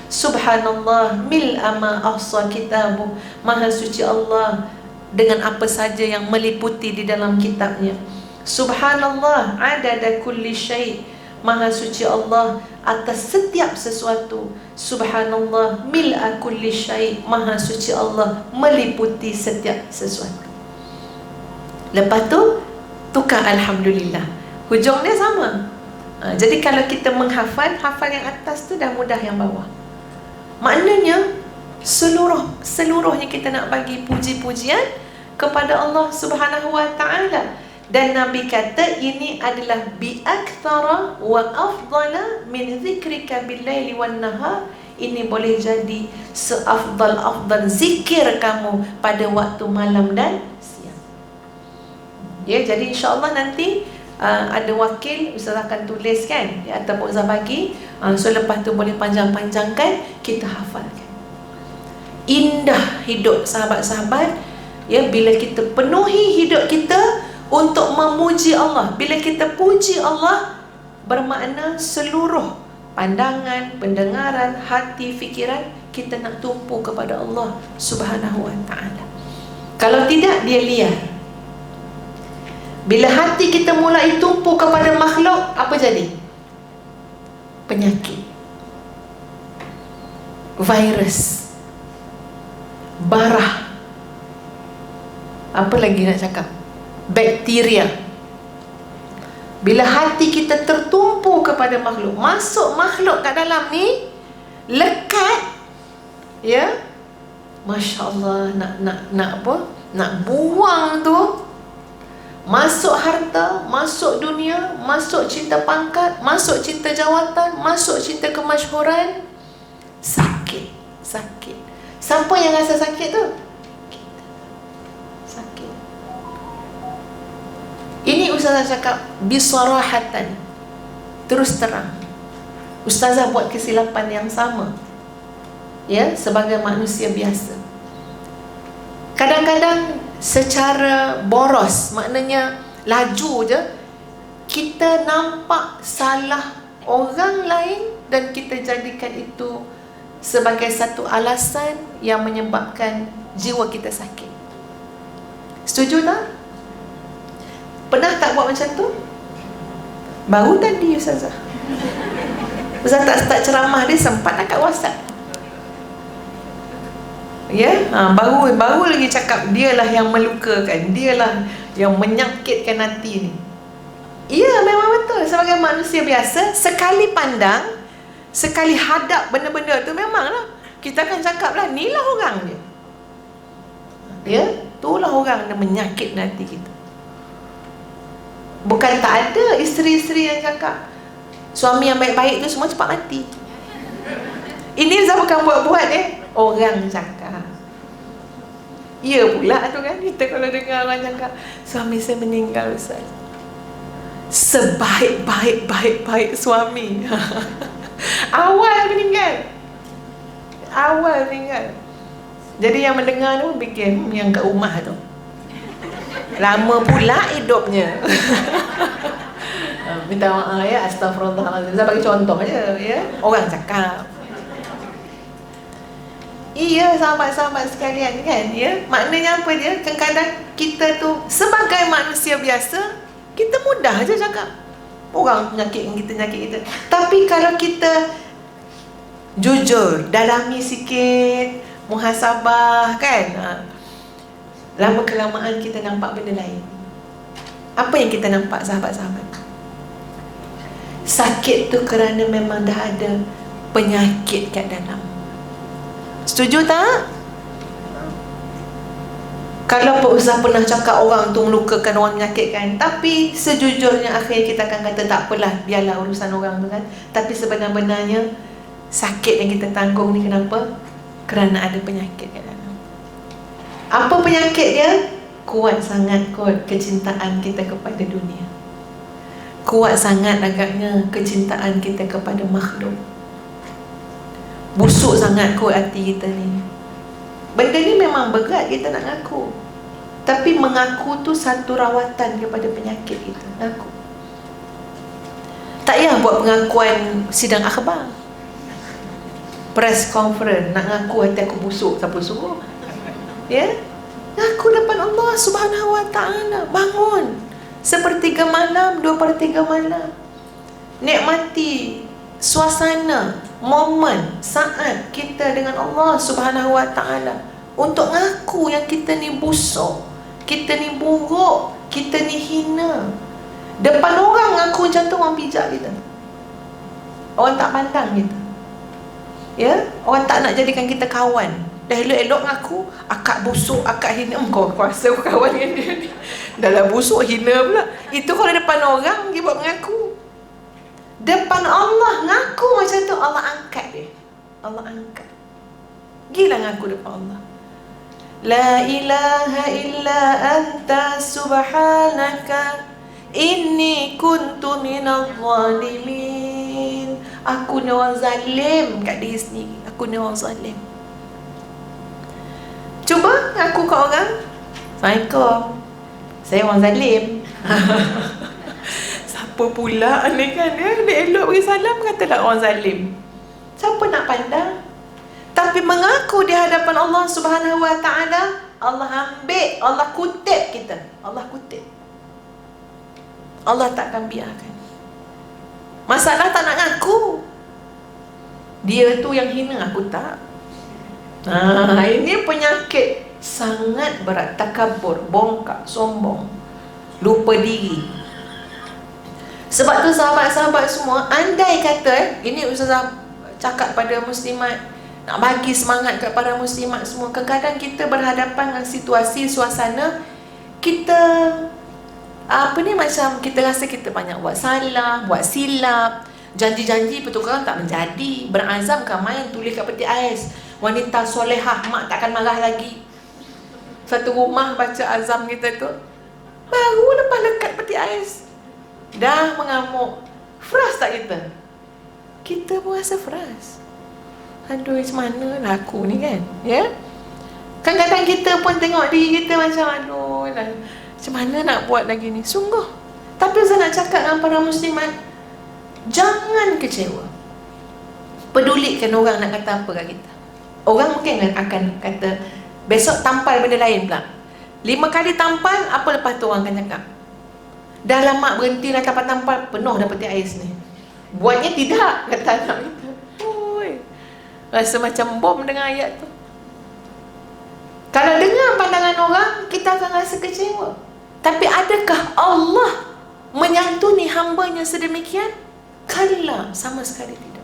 Subhanallah mil'a ma ahsa kitabu, maha suci Allah dengan apa saja yang meliputi di dalam kitabnya. Subhanallah adada kulli syai', maha suci Allah atas setiap sesuatu. Subhanallah mil'a kulli syai', maha suci Allah meliputi setiap sesuatu. Lepas tu tukar alhamdulillah, hujung dia sama. Jadi kalau kita menghafal, hafal yang atas tu dah mudah yang bawah. Maknanya seluruhnya kita nak bagi puji-pujian kepada Allah Subhanahu wa ta'ala. Dan Nabi kata ini adalah bi'akthara wa afdala min zikrika bil-laili wan nahar. Ini boleh jadi seafdal-afdal zikir kamu pada waktu malam dan siang. Ya, jadi insya-Allah nanti ada wakil Ustaz akan tulis kan ya, ataupun Ustaz bagi. So lepas tu boleh panjang-panjangkan, kita hafalkan. Indah hidup sahabat-sahabat ya, bila kita penuhi hidup kita untuk memuji Allah. Bila kita puji Allah, bermakna seluruh pandangan, pendengaran, hati, fikiran kita nak tumpu kepada Allah Subhanahu wa ta'ala. Kalau tidak, dia liar. Bila hati kita mulai tumpu kepada makhluk, apa jadi? Penyakit, virus, barah, apa lagi nak cakap? Bakteria. Bila hati kita tertumpu kepada makhluk, masuk makhluk kat dalam ni, lekat, ya, Masya Allah, nak apa? Nak buang tu. Masuk harta, masuk dunia, masuk cinta pangkat, masuk cinta jawatan, masuk cinta kemasyhuran. Sakit. Siapa yang rasa sakit tu? Sakit. Ini Ustazah cakap bisarahatan, terus terang. Ustazah buat kesilapan yang sama, ya, sebagai manusia biasa. Kadang-kadang secara boros, maknanya laju je, kita nampak salah orang lain dan kita jadikan itu sebagai satu alasan yang menyebabkan jiwa kita sakit. Setuju tak? Pernah tak buat macam tu? Baru tadi Ustazah tak start ceramah, dia sempat nak kat WhatsApp. Ya, baru lagi cakap dialah yang melukakan, dialah yang menyakitkan hati ni. Ya, memang betul. Sebagai manusia biasa, sekali pandang, sekali hadap benda-benda tu, memanglah kita akan cakap lah, ni lah orang dia. Ya, itulah orang yang menyakit hati kita. Bukan tak ada isteri-isteri yang cakap suami yang baik-baik tu semua cepat mati. Ini Zah bukan buat-buat, orang cakap. Ya pula tu kan, kita kalau dengar orang cakap suami saya meninggal Ustaz, sebaik-baik suami awal meninggal. Jadi yang mendengar tu fikir yang kat rumah tu lama pula hidupnya. Minta maaf ya, astagfirullahaladzim. Saya bagi contoh je, ya, orang cakap. Iya, sahabat-sahabat sekalian kan, ya. Maknanya apa dia? Kadang-kadang kita tu sebagai manusia biasa, kita mudah aja cakap orang nyakitkan kita. Tapi kalau kita jujur, dalami sikit, muhasabah kan, lama kelamaan kita nampak benda lain. Apa yang kita nampak sahabat-sahabat? Sakit tu kerana memang dah ada penyakit kat dalam. Setuju tak? Kalau Pak Ustaz pernah cakap orang tu melukakan, orang menyakitkan, tapi sejujurnya akhirnya kita akan kata tak apalah, biarlah urusan orang tu kan. Tapi sebenar-benarnya sakit yang kita tanggung ni kenapa? Kerana ada penyakit kat dalam. Apa penyakit dia? Kuat sangat kot kecintaan kita kepada dunia. Kuat sangat agaknya kecintaan kita kepada makhluk. Busuk sangat kot hati kita ni. Benda ni memang berat kita nak ngaku, tapi mengaku tu satu rawatan kepada penyakit kita. Ngaku. Tak payah buat pengakuan sidang akhbar, press conference nak ngaku hati aku busuk. Siapa suruh? Ya? Ngaku depan Allah Subhanahu Wa Ta'ala. Bangun sepertiga malam, 2/3 malam, nikmati suasana, momen, saat kita dengan Allah Subhanahu Wa Ta'ala, untuk ngaku yang kita ni busuk, kita ni buruk, kita ni hina. Depan orang ngaku macam tu, orang pijak kita, orang tak pandang kita, ya, orang tak nak jadikan kita kawan. Dah elok-elok ngaku akak busuk, akak hina. Kau rasa aku kawan dengan dia ni, dah lah busuk, hina pula. Itu kalau depan orang dia buat mengaku. Depan Allah ngaku macam tu, Allah angkat dia. Allah angkat. Gila ngaku depan Allah. La ilaha illa anta subhanaka inni kuntu minadh zalimin. Aku ni orang zalim kat diri sendiri. Aku ni orang zalim. Cuba ngaku kat orang, Assalamualaikum, saya orang zalim. Siapa pula ni kan, dia elok bagi salam, katalah orang zalim. Siapa nak pandang? Tapi mengaku di hadapan Allah Subhanahu Wa Ta'ala, Allah ambil, Allah kutip kita. Allah kutip. Allah takkan biarkan. Masalah tak nak ngaku. Dia tu yang hina, aku tak. Ini penyakit sangat berat. Takabur, bongkak, sombong, lupa diri. Sebab tu sahabat-sahabat semua, andai kata, ini Ustazah cakap pada muslimat, nak bagi semangat kepada muslimat semua. Kadang-kadang kita berhadapan dengan situasi, suasana, kita macam kita rasa kita banyak buat salah, buat silap, janji-janji pertukaran tak menjadi, berazamkan main tulis kat peti ais, wanita solehah, mak takkan marah lagi. Satu rumah baca azam kita tu, baru lepas lekat peti ais dah mengamuk. Frust tak kita? Kita pun rasa frust. Aduh, macam mana lah aku ni kan? Ya? Kadang-kadang kita pun tengok diri kita macam aduh lah, macam mana nak buat lagi ni? Sungguh. Tapi saya nak cakap dengan para muslimat, jangan kecewa. Pedulikan orang nak kata apa kat kita. Orang mungkin akan kata besok tampal benda lain pula. 5 kali tampal, apa lepas tu orang akan cakap? Dah lama berhenti dah tampal-tampal, penuh dah peti ais ni. Buatnya tidak, kata anak kita. Oi, rasa macam bom dengan ayat tu. Kalau dengar pandangan orang, kita akan rasa kecewa. Tapi adakah Allah menyantuni hambanya sedemikian? Kalla, sama sekali tidak.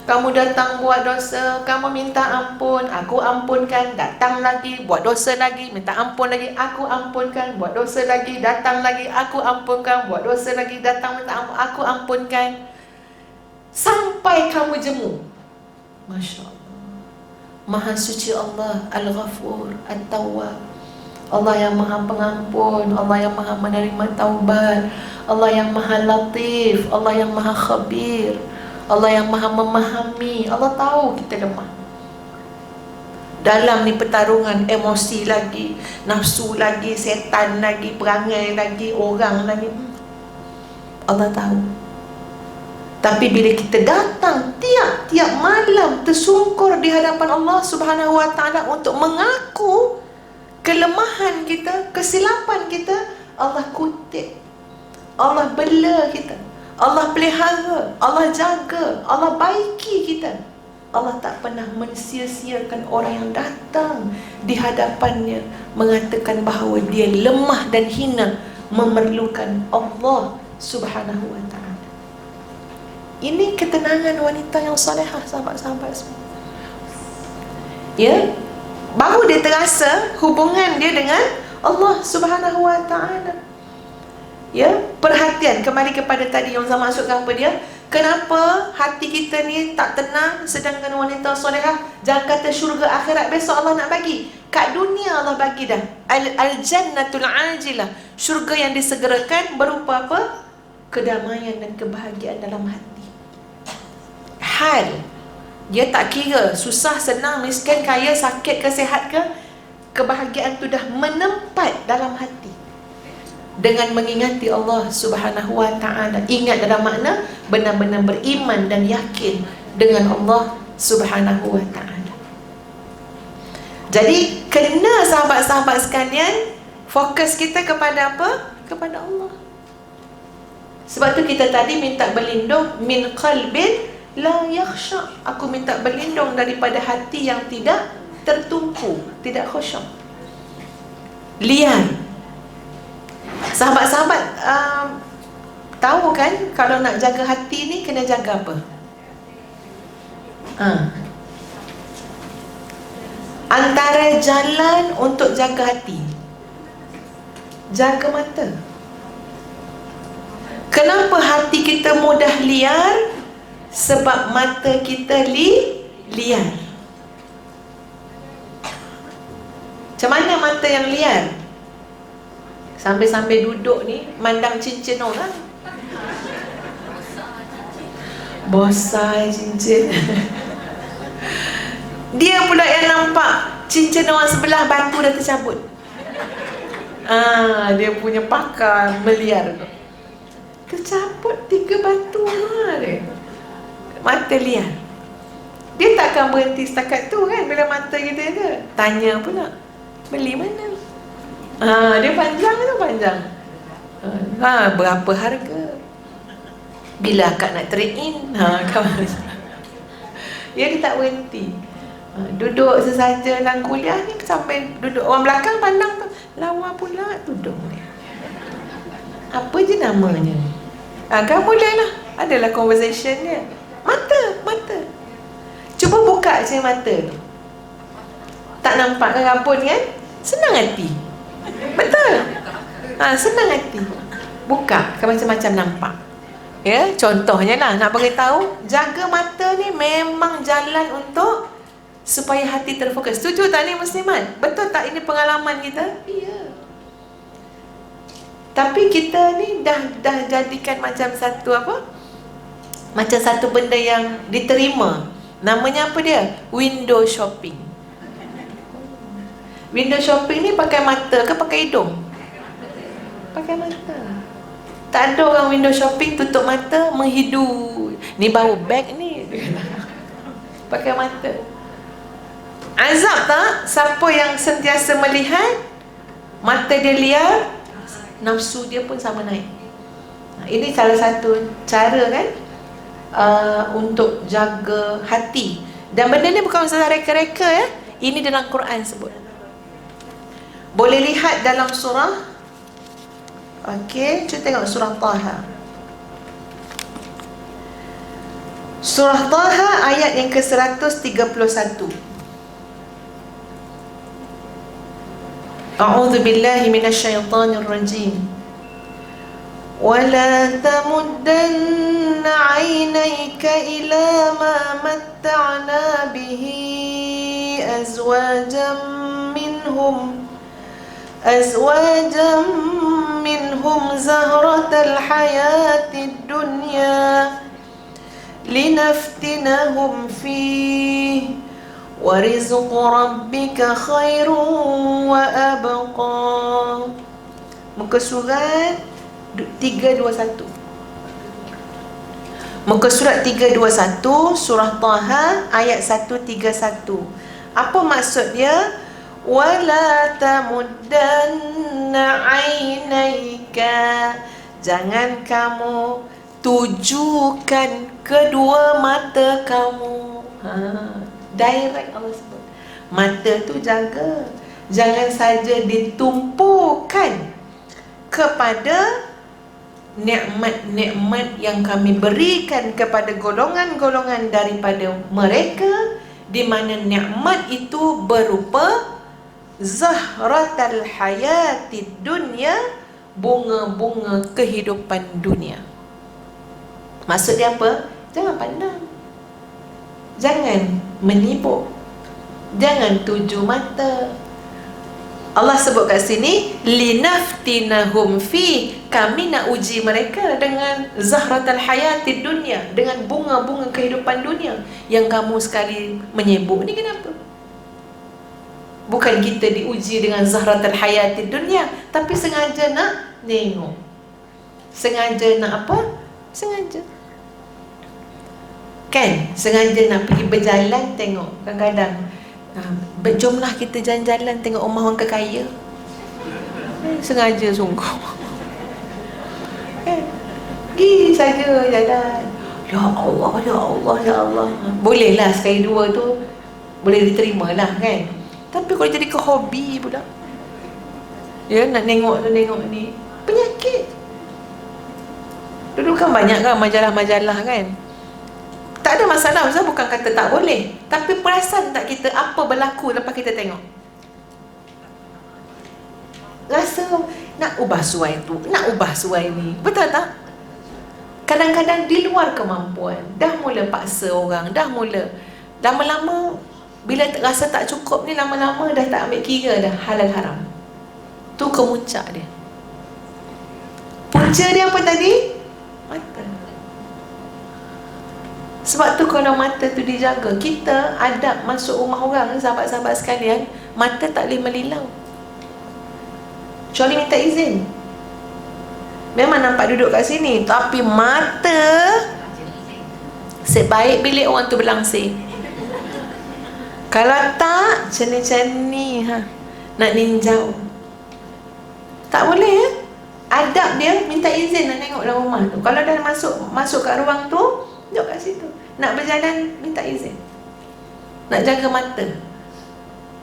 Kamu datang buat dosa, kamu minta ampun, aku ampunkan, datang lagi, buat dosa lagi, minta ampun lagi, aku ampunkan, buat dosa lagi, datang lagi, aku ampunkan, buat dosa lagi, datang, minta ampun, aku ampunkan, sampai kamu jemu. Masya Allah. Maha suci Allah, Al-Ghafur, At-Tawwab. Allah yang maha pengampun, Allah yang maha menerima taubat, Allah yang maha latif, Allah yang maha khabir, Allah yang maha memahami. Allah tahu kita lemah. Dalam ni pertarungan emosi lagi, nafsu lagi, setan lagi, perangai lagi, orang lagi, Allah tahu. Tapi bila kita datang tiap-tiap malam tersungkur di hadapan Allah Subhanahu Wa Taala untuk mengaku kelemahan kita, kesilapan kita, Allah kutip, Allah bela kita, Allah pelihara, Allah jaga, Allah baiki kita. Allah tak pernah mensia-siakan orang yang datang di hadapannya mengatakan bahawa dia lemah dan hina, memerlukan Allah Subhanahu Wa Taala. Ini ketenangan wanita yang salihah, sahabat-sahabat semua. Ya, baru dia terasa hubungan dia dengan Allah Subhanahu Wa Taala. Ya, perhatian kembali kepada tadi yang saya maksudkan apa dia? Kenapa hati kita ni tak tenang, sedangkan wanita solehah jangan kata syurga akhirat besok Allah nak bagi. Kat dunia Allah bagi dah. Al-jannatul ajilah. Syurga yang disegerakan berupa apa? Kedamaian dan kebahagiaan dalam hati. Hal. Dia tak kira susah, senang, miskin, kaya, sakit ke, sihat ke, kebahagiaan tu dah menempat dalam hati. Dengan mengingati Allah Subhanahu Wa Taala. Ingat dalam makna benar-benar beriman dan yakin dengan Allah Subhanahu Wa Taala. Jadi kena sahabat-sahabat sekalian, fokus kita kepada apa? Kepada Allah. Sebab tu kita tadi minta berlindung min qalbin la yakhsha. Aku minta berlindung daripada hati yang tidak tertumpu, tidak khusyuk, liar. Sahabat-sahabat tahu kan kalau nak jaga hati ni kena jaga apa? Antara jalan untuk jaga hati, jaga mata. Kenapa hati kita mudah liar? Sebab mata kita liar. Macam mana mata yang liar? Sambil-sambil duduk ni mandang cincin orang, bosai cincin. Dia pula yang nampak cincin orang sebelah, batu dah tercabut. Dia punya pakar meliar tu. Tercabut 3 batu lah dia. Mata liar. Dia takkan berhenti setakat tu kan. Bila mata kita tu tanya pula, beli mana? Dia panjang tu panjang. Berapa harga? Bila akak nak trade in? Kawan. Dia tak berhenti. Duduk sesaja dalam kuliah ni sampai duduk orang belakang pandang tu, lawa pula duduk ni. Apa je namanya? Kan mulalah. Adalah conversation dia. Mata. Cuba buka je mata tu. Tak nampak ke rapun kan? Senang hati. Betul. Senang hati. Buka, kan macam-macam nampak. Ya, contohnya lah nak beritahu, jaga mata ni memang jalan untuk supaya hati terfokus. Setuju tak ni muslimat? Betul tak ini pengalaman kita? Ya. Tapi kita ni dah jadikan macam satu apa? Macam satu benda yang diterima. Namanya apa dia? Window shopping. Window shopping ni pakai mata ke pakai hidung? Pakai mata. Tak ada orang window shopping tutup mata menghidu. Ni baru bag ni. Pakai mata. Azab tak? Siapa yang sentiasa melihat, mata dia liar, nafsu dia pun sama naik. Ini salah satu cara kan, untuk jaga hati. Dan benda ni bukan masalah reka-reka ya. Ini dalam Quran sebut. Boleh lihat dalam surah. Okey, cuba tengok surah Taha. Surah Taha ayat yang ke-131. A'udzu billahi minasyaitonir rajim. Wala tamuddanna 'ainayka ila ma matta'na bihi azwajan minhum zahratal hayatid dunya linaftinahum fihi wa rizqu rabbika khairun wa abqa. Muka surat 321. Muka surat 321 surah Taha ayat 131. Apa maksud dia? Wala tamuddanna 'ainaika, jangan kamu tujukan kedua mata kamu. Direct Allah sebut. Mata tu jaga, jangan saja ditumpukan kepada nikmat-nikmat yang kami berikan kepada golongan-golongan daripada mereka, di mana nikmat itu berupa zahratal hayatid dunya, bunga-bunga kehidupan dunia. Maksud dia apa? Jangan pandang, jangan menipu, jangan tuju mata. Allah sebut kat sini linaftinahum fi, kami nak uji mereka dengan zahratal hayatid dunya, dengan bunga-bunga kehidupan dunia yang kamu sekali menyebut ni. Kenapa? Bukan kita diuji dengan zahratal hayatid dunya, tapi sengaja nak tengok. Sengaja nak apa? Sengaja. Kan? Sengaja nak pergi berjalan tengok. Kadang-kadang jomlah kita jalan-jalan tengok rumah orang kekaya. Sengaja sungguh. Kan? Pergi saja jalan. Ya Allah, ya Allah, ya Allah. Bolehlah sekali dua tu boleh diterima lah kan. Tapi kalau jadi ke hobi pula, ya, nak tengok tu tengok ni, penyakit. Dulu kan banyak kan majalah-majalah kan. Tak ada masalah, Ustaz bukan kata tak boleh, tapi perasan tak kita apa berlaku lepas kita tengok? Rasa nak ubah suai tu, nak ubah suai ni. Betul tak? Kadang-kadang di luar kemampuan. Dah mula paksa orang, dah mula. Lama-lama bila rasa tak cukup ni, lama-lama dah tak ambil kira dah halal haram. Tu kemuncak dia. Punca dia apa tadi? Mata. Sebab tu kalau mata tu dijaga, kita adab masuk rumah orang, sahabat-sahabat sekalian, mata tak boleh melilau kecuali minta izin. Memang nampak duduk kat sini, tapi mata sebaik bilik orang tu berlangsir. Kalau tak, macam ni nak ninjau. Tak boleh ya? Adab dia minta izin nak tengok dalam rumah tu. Kalau dah masuk kat ruang tu, duduk kat situ. Nak berjalan minta izin. Nak jaga mata.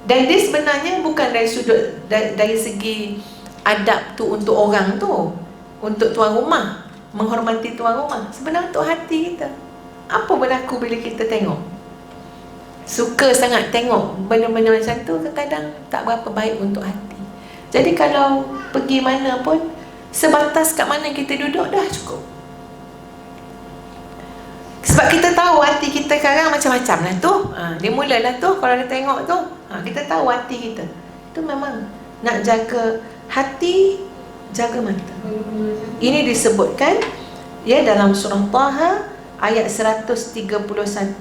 Dan dia sebenarnya bukan dari segi adab tu untuk orang tu, untuk tuan rumah, menghormati tuan rumah. Sebenarnya untuk hati kita. Apa berlaku bila kita tengok? Suka sangat tengok benda-benda macam tu, kadang tak berapa baik untuk hati. Jadi kalau pergi mana pun, sebatas kat mana kita duduk dah cukup. Sebab kita tahu hati kita sekarang macam-macam lah tu. Dia mulalah tu, kalau dia tengok tu, kita tahu hati kita. Itu memang nak jaga hati, jaga mata. Ini disebutkan ya dalam surah Taha ayat 131.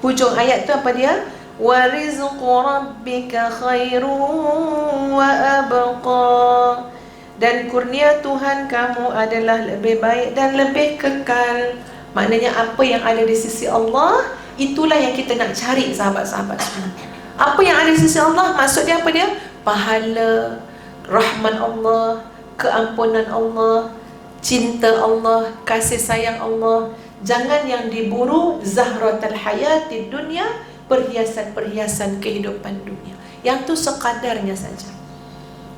Hujung ayat tu apa dia? Wa rizqu rabbika khairun wa abqa. Dan kurnia Tuhan kamu adalah lebih baik dan lebih kekal. Maknanya apa yang ada di sisi Allah, itulah yang kita nak cari, sahabat-sahabat semua. Apa yang ada di sisi Allah, maksudnya apa dia? Pahala, rahmat Allah, keampunan Allah, cinta Allah, kasih sayang Allah. Jangan yang diburu zahratul hayatid dunya, perhiasan-perhiasan kehidupan dunia. Yang tu sekadarnya saja.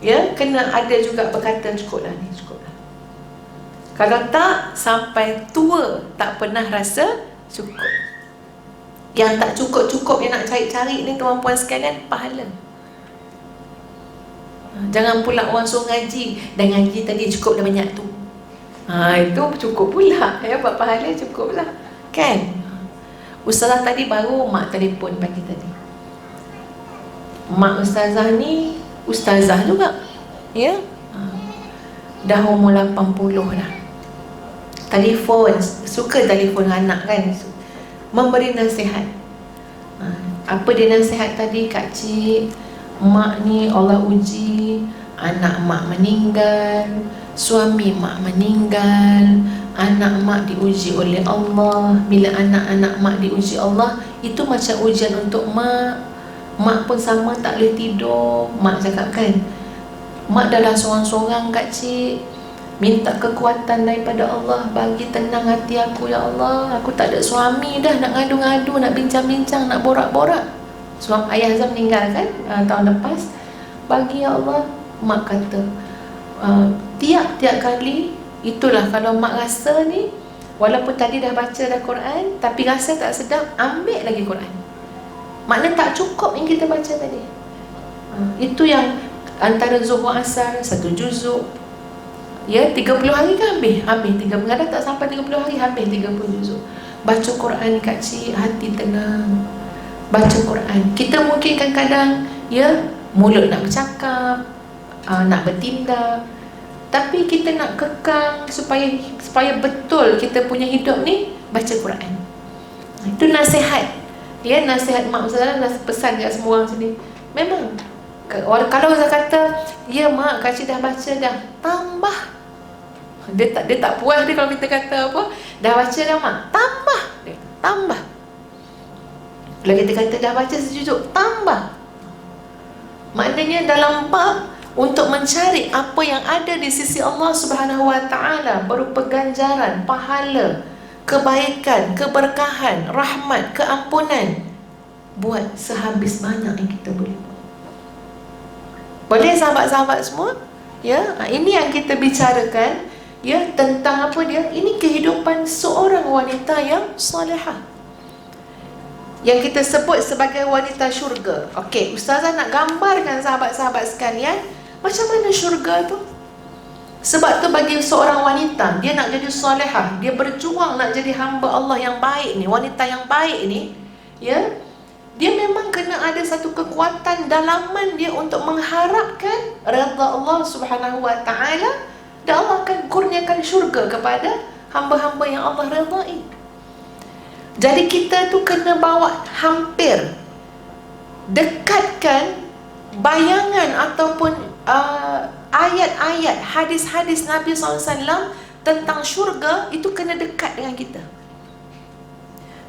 Ya, kena ada juga berkata cukuplah ni, cukuplah. Kalau tak, sampai tua tak pernah rasa cukup. Yang tak cukup-cukup yang nak cari-cari ni tuan-puan sekalian, pahala. Jangan pula orang suruh ngaji, dan ngaji tadi cukup dah banyak tu. Itu cukup pula. Ya, buat pahala cukup lah. Kan? Ustazah tadi baru mak telefon pagi tadi. Mak ustazah ni ustazah juga. Ya? Dah umur 80 dah. Telefon, suka telefon anak kan, memberi nasihat. Apa dia nasihat tadi? Kak Cik, mak ni Allah uji, anak mak meninggal, suami mak meninggal, anak mak diuji oleh Allah. Bila anak-anak mak diuji Allah, itu macam ujian untuk mak. Mak pun sama, tak boleh tidur. Mak cakap kan, mak dah seorang-seorang Kak Cik, minta kekuatan daripada Allah, bagi tenang hati aku ya Allah. Aku tak ada suami dah, nak ngadu-ngadu, nak bincang-bincang, nak borak-borak. Suami ayah Azam meninggal kan tahun lepas. Bagi ya Allah. Mak kata tiap-tiap kali, itulah kalau mak rasa ni, walaupun tadi dah baca dah Quran, tapi rasa tak sedap, ambil lagi Quran. Maknanya tak cukup yang kita baca tadi. Itu yang antara Zuhur Asar, 1 juzuk. Ya, 30 hari kan habis 30, kadang tak sampai 30 hari habis 30 juzuk. Baca Quran Kak Cik, hati tenang. Baca Quran. Kita mungkin kadang-kadang ya, mulut nak bercakap, nak bertindak, tapi kita nak kekang supaya betul kita punya hidup ni baca Quran. Itu nasihat. Ya, nasihat mak saya, pesan kat semua orang sini. Memang kalau saya kata, ya mak, Kak Cik dah baca dah, tambah. Dia tak puas dia kalau kita kata apa, dah baca dah mak, tambah. Dia tambah. Kalau kita kata dah baca sejuzuk, tambah. Maknanya dalam bab untuk mencari apa yang ada di sisi Allah Subhanahu Wa Taala berupa ganjaran, pahala, kebaikan, keberkahan, rahmat, keampunan, buat sehabis banyak yang kita boleh. Boleh sahabat-sahabat semua? Ya, ini yang kita bicarakan ya, tentang apa dia? Ini kehidupan seorang wanita yang salihah, yang kita sebut sebagai wanita syurga. Okey, ustazah nak gambarkan sahabat-sahabat sekalian macam mana syurga tu. Sebab tu bagi seorang wanita, dia nak jadi salihah, dia berjuang nak jadi hamba Allah yang baik ni, wanita yang baik ni, ya, dia memang kena ada satu kekuatan dalaman dia untuk mengharapkan redha Allah Subhanahu Wa Taala, dan Allah akan kurniakan syurga kepada hamba-hamba yang Allah redai. Jadi kita tu kena bawa hampir dekatkan bayangan ataupun ayat-ayat, hadis-hadis Nabi SAW tentang syurga, itu kena dekat dengan kita.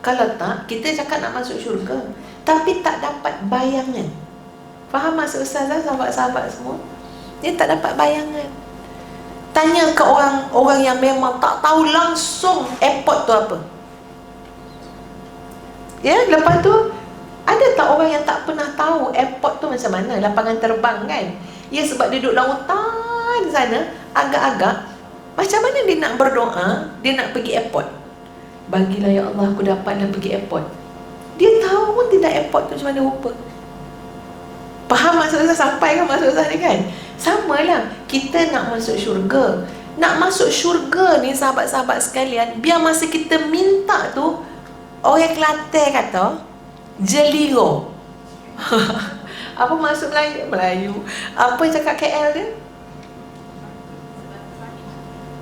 Kalau tak, kita cakap nak masuk syurga, tapi tak dapat bayangan. Faham maksud ustazah, sahabat-sahabat semua? Dia tak dapat bayangan. Tanya ke orang yang memang tak tahu langsung airport tu apa. Ya, lepas tu ada tak orang yang tak pernah tahu airport tu macam mana, lapangan terbang kan? Ya, sebab dia duduk lautan sana, agak-agak macam mana dia nak berdoa, dia nak pergi airport. Bagilah ya Allah aku dapatlah pergi airport. Dia tahu pun tidak airport tu macam mana rupa. Faham maksud saya? Sampai kan maksud saya ni kan? Sama lah, kita nak masuk syurga. Nak masuk syurga ni sahabat-sahabat sekalian, biar masa kita minta tu, orang Kelantan kata jeliro. Apa maksud Melayu? Apa yang cakap KL dia?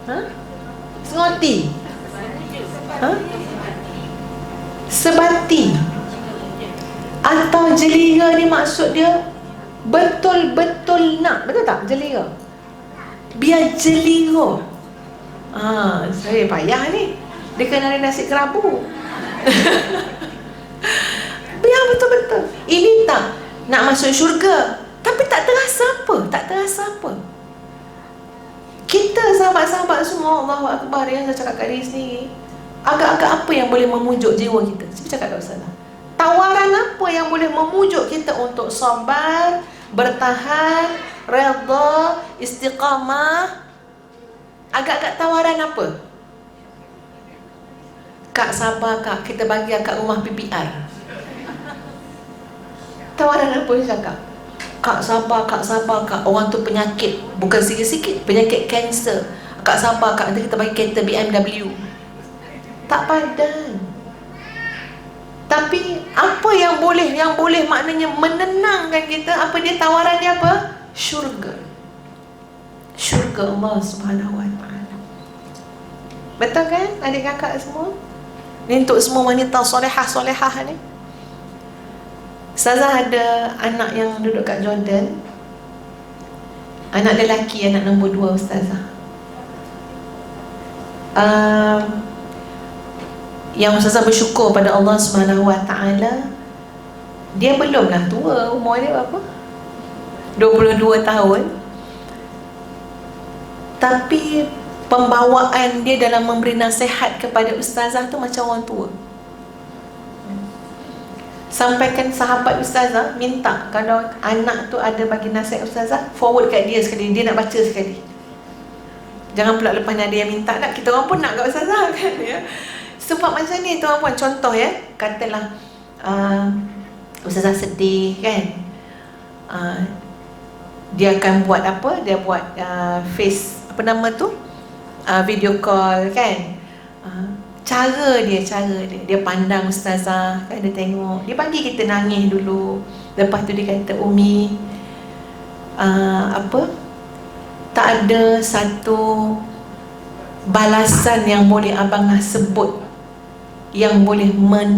Ha? Sengoti? Ha? Sebati? Atau jelira ni maksud dia betul-betul nak, betul tak jelira? Biar jelira. Saya payah ni. Dia kena ada nasi kerabu. Biar betul-betul. Ini tak nak masuk syurga, tapi tak terasa apa. Tak terasa apa. Kita sahabat-sahabat semua, Allahu Akbar, yang saya cakap kat diri sendiri, agak-agak apa yang boleh memujuk jiwa kita? Saya cakap kat Ustazah, tawaran apa yang boleh memujuk kita untuk sabar, bertahan, redha, istiqamah? Agak-agak tawaran apa? Kak sabar kak, kita bagi akak rumah PPR. Tawaran apa yang cakap? Kak sabar kak, orang tu penyakit, bukan sikit-sikit, penyakit kanser. Kak sabar kak, nanti kita bagi kereta BMW. Tak padan. Tapi apa yang boleh maknanya menenangkan kita? Apa dia tawaran dia apa? Syurga. Syurga Allah Subhanahu Wa Taala. Betul kan adik kakak semua? Ni untuk semua wanita solehah ni. Ustazah ada anak yang duduk kat Jordan. Anak lelaki, anak nombor 2 Ustazah. Yang Ustazah bersyukur pada Allah Subhanahu Wa Taala, dia belumlah tua, umur dia berapa? 22 tahun. Tapi pembawaan dia dalam memberi nasihat kepada Ustazah tu macam orang tua. Sampaikan sahabat Ustazah minta kalau anak tu ada bagi nasihat Ustazah, forward kat dia sekali, dia nak baca sekali. Jangan pula lepas ni ada yang minta nak, kita orang pun nak kat Ustazah kan ya. Sebab macam ni tuan-puan, contoh ya, katalah Ustazah sedih kan, dia akan buat apa? Dia buat face, apa nama tu? Video call kan. Cara dia pandang Ustazah kan, dia tengok, dia bagi kita nangis dulu. Lepas tu dia kata, Umi, tak ada satu balasan yang boleh abangah sebut yang boleh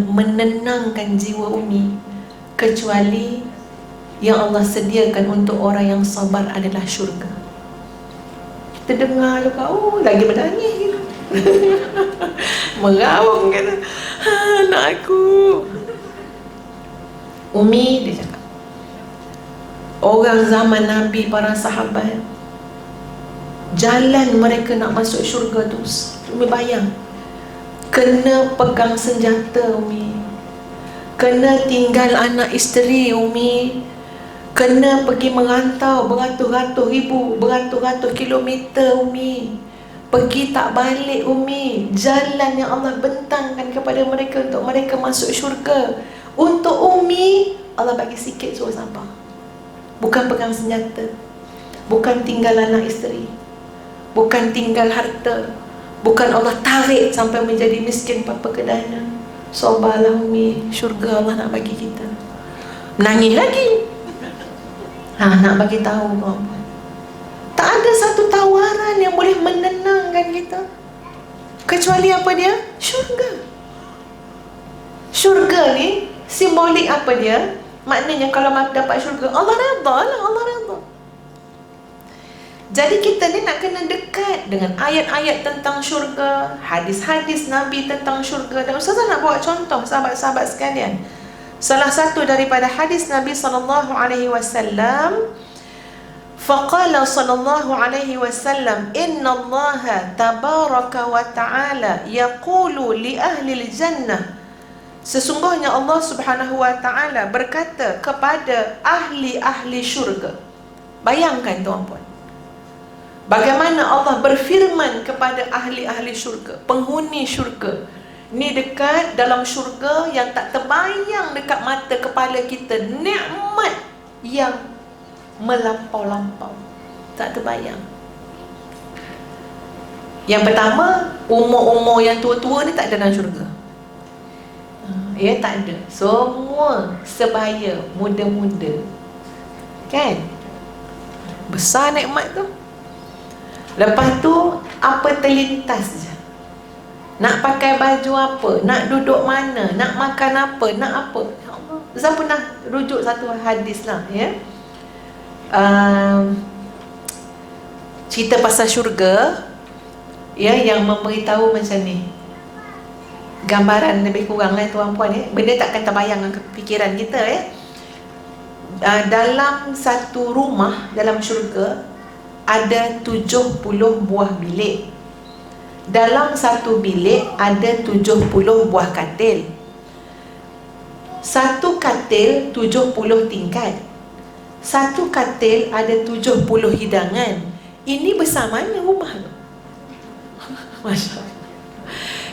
menenangkan jiwa Umi kecuali yang Allah sediakan untuk orang yang sabar adalah syurga. Kita dengar juga, lagi menangis gitu. Meraung kata, anak aku. Umi, dia cakap, orang zaman Nabi, para sahabat, jalan mereka nak masuk syurga tu, Umi bayang, kena pegang senjata Umi, kena tinggal anak isteri Umi, kena pergi merantau beratus-ratus ribu, beratus-ratus kilometer Umi, pergi tak balik Umi. Jalan yang Allah bentangkan kepada mereka untuk mereka masuk syurga. Untuk Umi, Allah bagi sikit suruh sabar. Bukan pegang senjata, bukan tinggal anak isteri, bukan tinggal harta, bukan Allah tarik sampai menjadi miskin papa kedana. Sabarlah Umi, syurga Allah nak bagi kita. Menangis lagi. Nak bagi tahu kau, tak ada satu tawaran yang boleh menenangkan kita kecuali apa dia? Syurga. Syurga ni simbolik apa dia? Maknanya kalau dapat syurga, Allah redha lah, Allah redha. Jadi kita ni nak kena dekat dengan ayat-ayat tentang syurga, hadis-hadis Nabi tentang syurga. Dan Ustazah nak bawa contoh sahabat-sahabat sekalian. Salah satu daripada hadis Nabi SAW, Faqala sallallahu alaihi wasallam, inna Allah tabaraka wa ta'ala yaqulu li ahli al-jannah, sesungguhnya Allah subhanahu wa ta'ala berkata kepada ahli-ahli syurga. Bayangkan tuan-puan, bagaimana Allah berfirman kepada ahli-ahli syurga, penghuni syurga. Ni dekat dalam syurga yang tak terbayang dekat mata kepala kita, nikmat yang melampau-lampau, tak terbayang. Yang pertama, umur-umur yang tua-tua ni tak ada dalam syurga. Ya, tak ada. Semua sebaya, muda-muda. Kan? Besar nikmat tu. Lepas tu, apa terlintas je. Nak pakai baju apa, nak duduk mana, nak makan apa, nak apa. Ya Allah. Saya pernah rujuk satu hadis lah, ya. Cerita pasal syurga, ya, yang memberitahu macam ni. Gambaran lebih kurang lah tuan-puan, ya. Benda takkan terbayang dengan fikiran kita, ya. Dalam satu rumah dalam syurga ada 70 buah bilik. Dalam satu bilik ada 70 buah katil. Satu katil 70 tingkat. Satu katil ada 70 hidangan. Ini besar mana rumah tu? Masya Allah.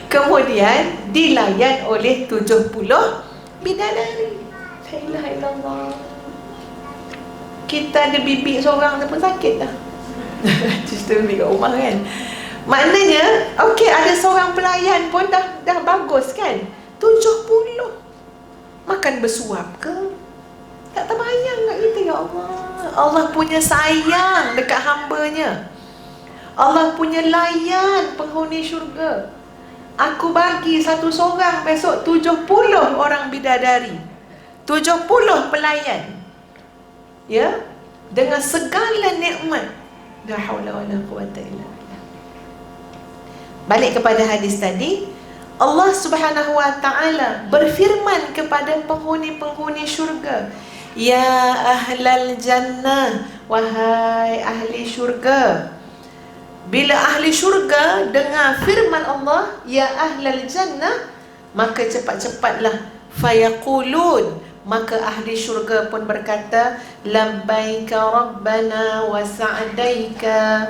Kemudian dilayan oleh 70 bidadari. La ilaha illallah. Kita ada bibik seorang pun sakit dah. Cerita bibik kat rumah kan. Maknanya, okey, ada seorang pelayan pun dah bagus kan. 70. Makan bersuap ke? Tak terbayang kat kita, ya Allah. Allah punya sayang dekat hamba-Nya. Allah punya layan penghuni syurga. Aku bagi satu seorang, besok 70 orang bidadari, 70 pelayan. Ya, dengan segala nikmat. La haula wala quwata illa billah. Balik kepada hadis tadi, Allah Subhanahu wa ta'ala berfirman kepada penghuni-penghuni syurga, ya ahlal jannah, wahai ahli syurga. Bila ahli syurga dengar firman Allah, ya ahlal jannah, maka cepat-cepatlah fayaqulun, maka ahli syurga pun berkata, labbaika rabbana wa sa'daika.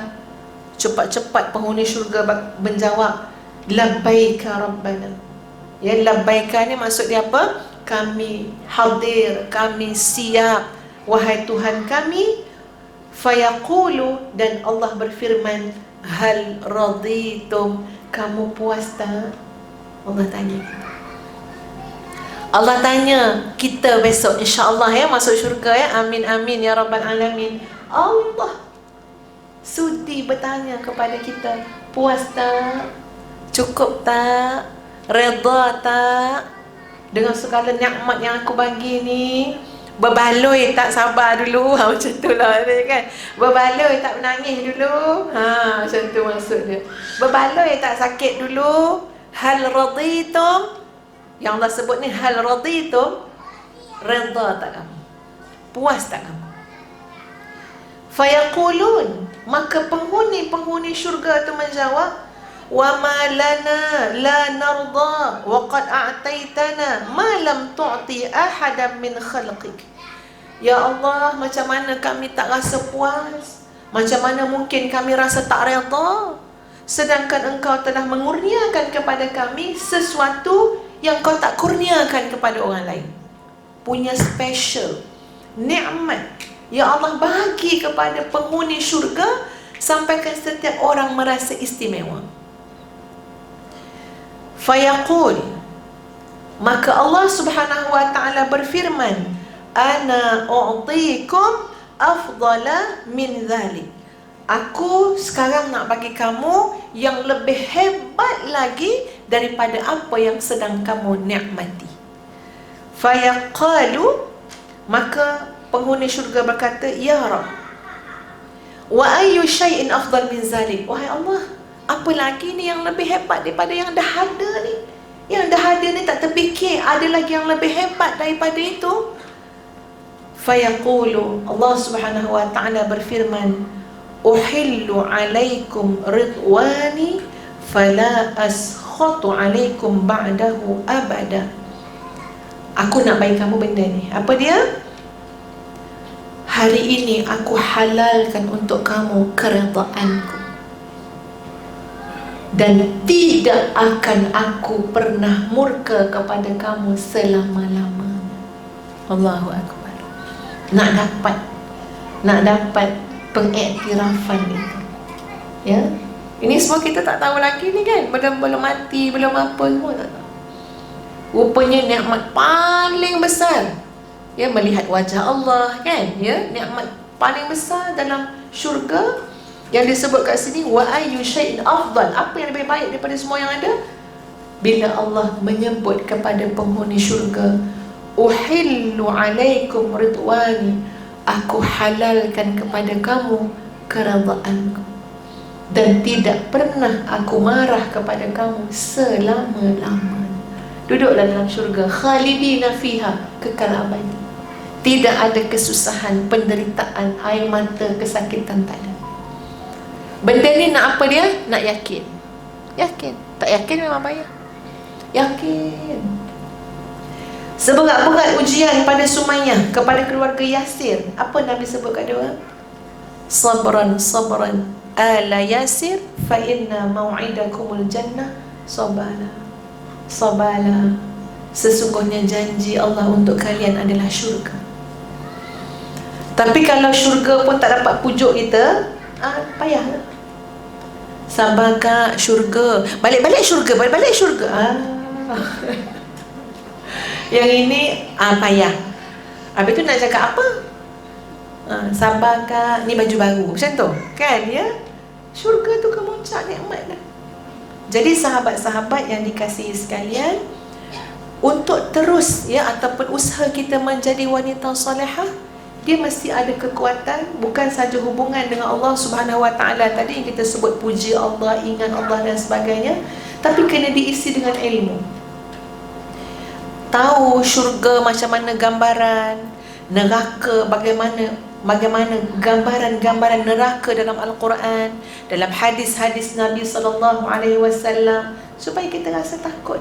Cepat-cepat penghuni syurga menjawab, labbaika rabbana. Ya, labbaika ni maksud dia apa? Kami hadir, kami siap, wahai Tuhan kami. Fayaqulu, dan Allah berfirman, hal raditum, kamu puas tak? Allah tanya. Allah tanya kita besok, insya-Allah, ya, masuk syurga, ya. Amin amin ya rabbal alamin. Allah sudi bertanya kepada kita, puas tak? Cukup tak? Redha tak dengan segala nikmat yang aku bagi ni? Berbaloi tak sabar dulu? Macam tu lah kan. Berbaloi tak menangis dulu? Macam tu maksud dia. Berbaloi tak sakit dulu? Hal raditum, yang Allah sebut ni, hal raditum, redha tak kamu? Puas tak kamu? Fayaqulun, maka penghuni-penghuni syurga tu menjawab, wa ma lana la narda wa qad a'taitana ma lam tu'ti ahadan min khalqik. Ya Allah, macam mana kami tak rasa puas? Macam mana mungkin kami rasa tak redha, sedangkan Engkau telah mengurniakan kepada kami sesuatu yang Kau tak kurniakan kepada orang lain. Punya special nikmat ya Allah bagi kepada penghuni syurga, sampaikan setiap orang merasa istimewa. Fayaqul, maka Allah Subhanahu wa ta'ala berfirman, ana u'tikum afdala min dhalik. Aku sekarang nak bagi kamu yang lebih hebat lagi daripada apa yang sedang kamu nikmati. Fayaqalu, maka penghuni syurga berkata, ya Rabb, wa ayyu syai'in afdal min dhalik. Wahai Allah, apa lagi ni yang lebih hebat daripada yang dah ada ni? Yang dah ada ni tak terfikir ada lagi yang lebih hebat daripada itu. Fayaqulu, Allah Subhanahu wa ta'ala berfirman, uhillu alaikum ridwani fala askhatu alaikum ba'dahu abada. Aku nak bagi kamu benda ni. Apa dia? Hari ini aku halalkan untuk kamu keredaanku, dan tidak akan aku pernah murka kepada kamu selama-lamanya. Allahu Akbar. Nak dapat pengiktirafan itu, ya. Ini semua kita tak tahu lagi ni kan. Belum mati, belum apa semua tak tahu. Rupanya nikmat paling besar, ya, melihat wajah Allah kan, ya, nikmat paling besar dalam syurga yang disebut kat sini, wa ayyu syai'in afdal, apa yang lebih baik daripada semua yang ada? Bila Allah menyebut kepada penghuni syurga, uhillu alaikum ridwani, aku halalkan kepada kamu keredaanku, dan tidak pernah aku marah kepada kamu selama-lamanya. Duduklah dalam syurga, khalidina fiha, kekal abadi. Tidak ada kesusahan, penderitaan, air mata, kesakitan, tak ada. Benda ni nak apa dia? Nak yakin. Yakin. Tak yakin memang payah. Yakin. Seberat-berat ujian pada Sumayyah, kepada keluarga Yasir, apa Nabi sebut kat dia? Sabran sabran ala Yasir fa inna mau'idakumul jannah sabala. Sabala, sesungguhnya janji Allah untuk kalian adalah syurga. Tapi kalau syurga pun tak dapat pujuk kita, payahlah. Sabar kak, syurga. Balik-balik syurga, balik-balik syurga. Yang ini payah. Habis tu nak cakap apa? Sabar kak, ni baju baru, macam tu kan, ya. Syurga tu kemuncak nikmat dah. Jadi sahabat-sahabat yang dikasihi sekalian, untuk terus, ya, ataupun usaha kita menjadi wanita salihah, dia mesti ada kekuatan. Bukan saja hubungan dengan Allah Subhanahu wa ta'ala tadi yang kita sebut, puji Allah, ingat Allah dan sebagainya, tapi kena diisi dengan ilmu. Tahu syurga macam mana gambaran, neraka bagaimana gambaran-gambaran neraka dalam Al-Quran, dalam hadis-hadis Nabi SAW, supaya kita rasa takut.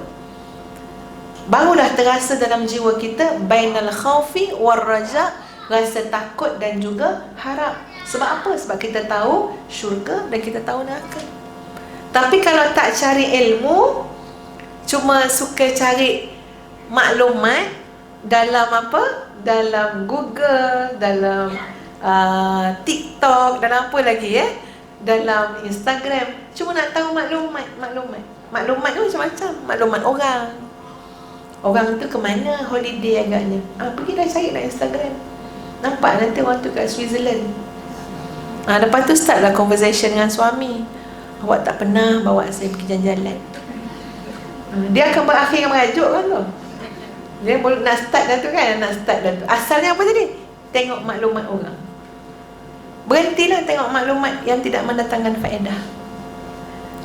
Barulah terasa dalam jiwa kita bainal khaufi war raja, rasa takut dan juga harap. Sebab apa? Sebab kita tahu syurga dan kita tahu neraka. Tapi kalau tak cari ilmu, cuma suka cari maklumat dalam apa? Dalam Google, dalam TikTok, dalam apa lagi, dalam Instagram, cuma nak tahu maklumat tu macam-macam. Maklumat orang tu ke mana holiday agaknya, pergi dah cari lah Instagram, nampak nanti orang tu kat Switzerland. Lepas tu start lah conversation dengan suami, awak tak pernah bawa saya pergi jalan-jalan. Dia akan berakhir merajuk kan tu. Dia nak start dah tu kan, asalnya apa tadi? Tengok maklumat orang. Berhentilah tengok maklumat yang tidak mendatangkan faedah.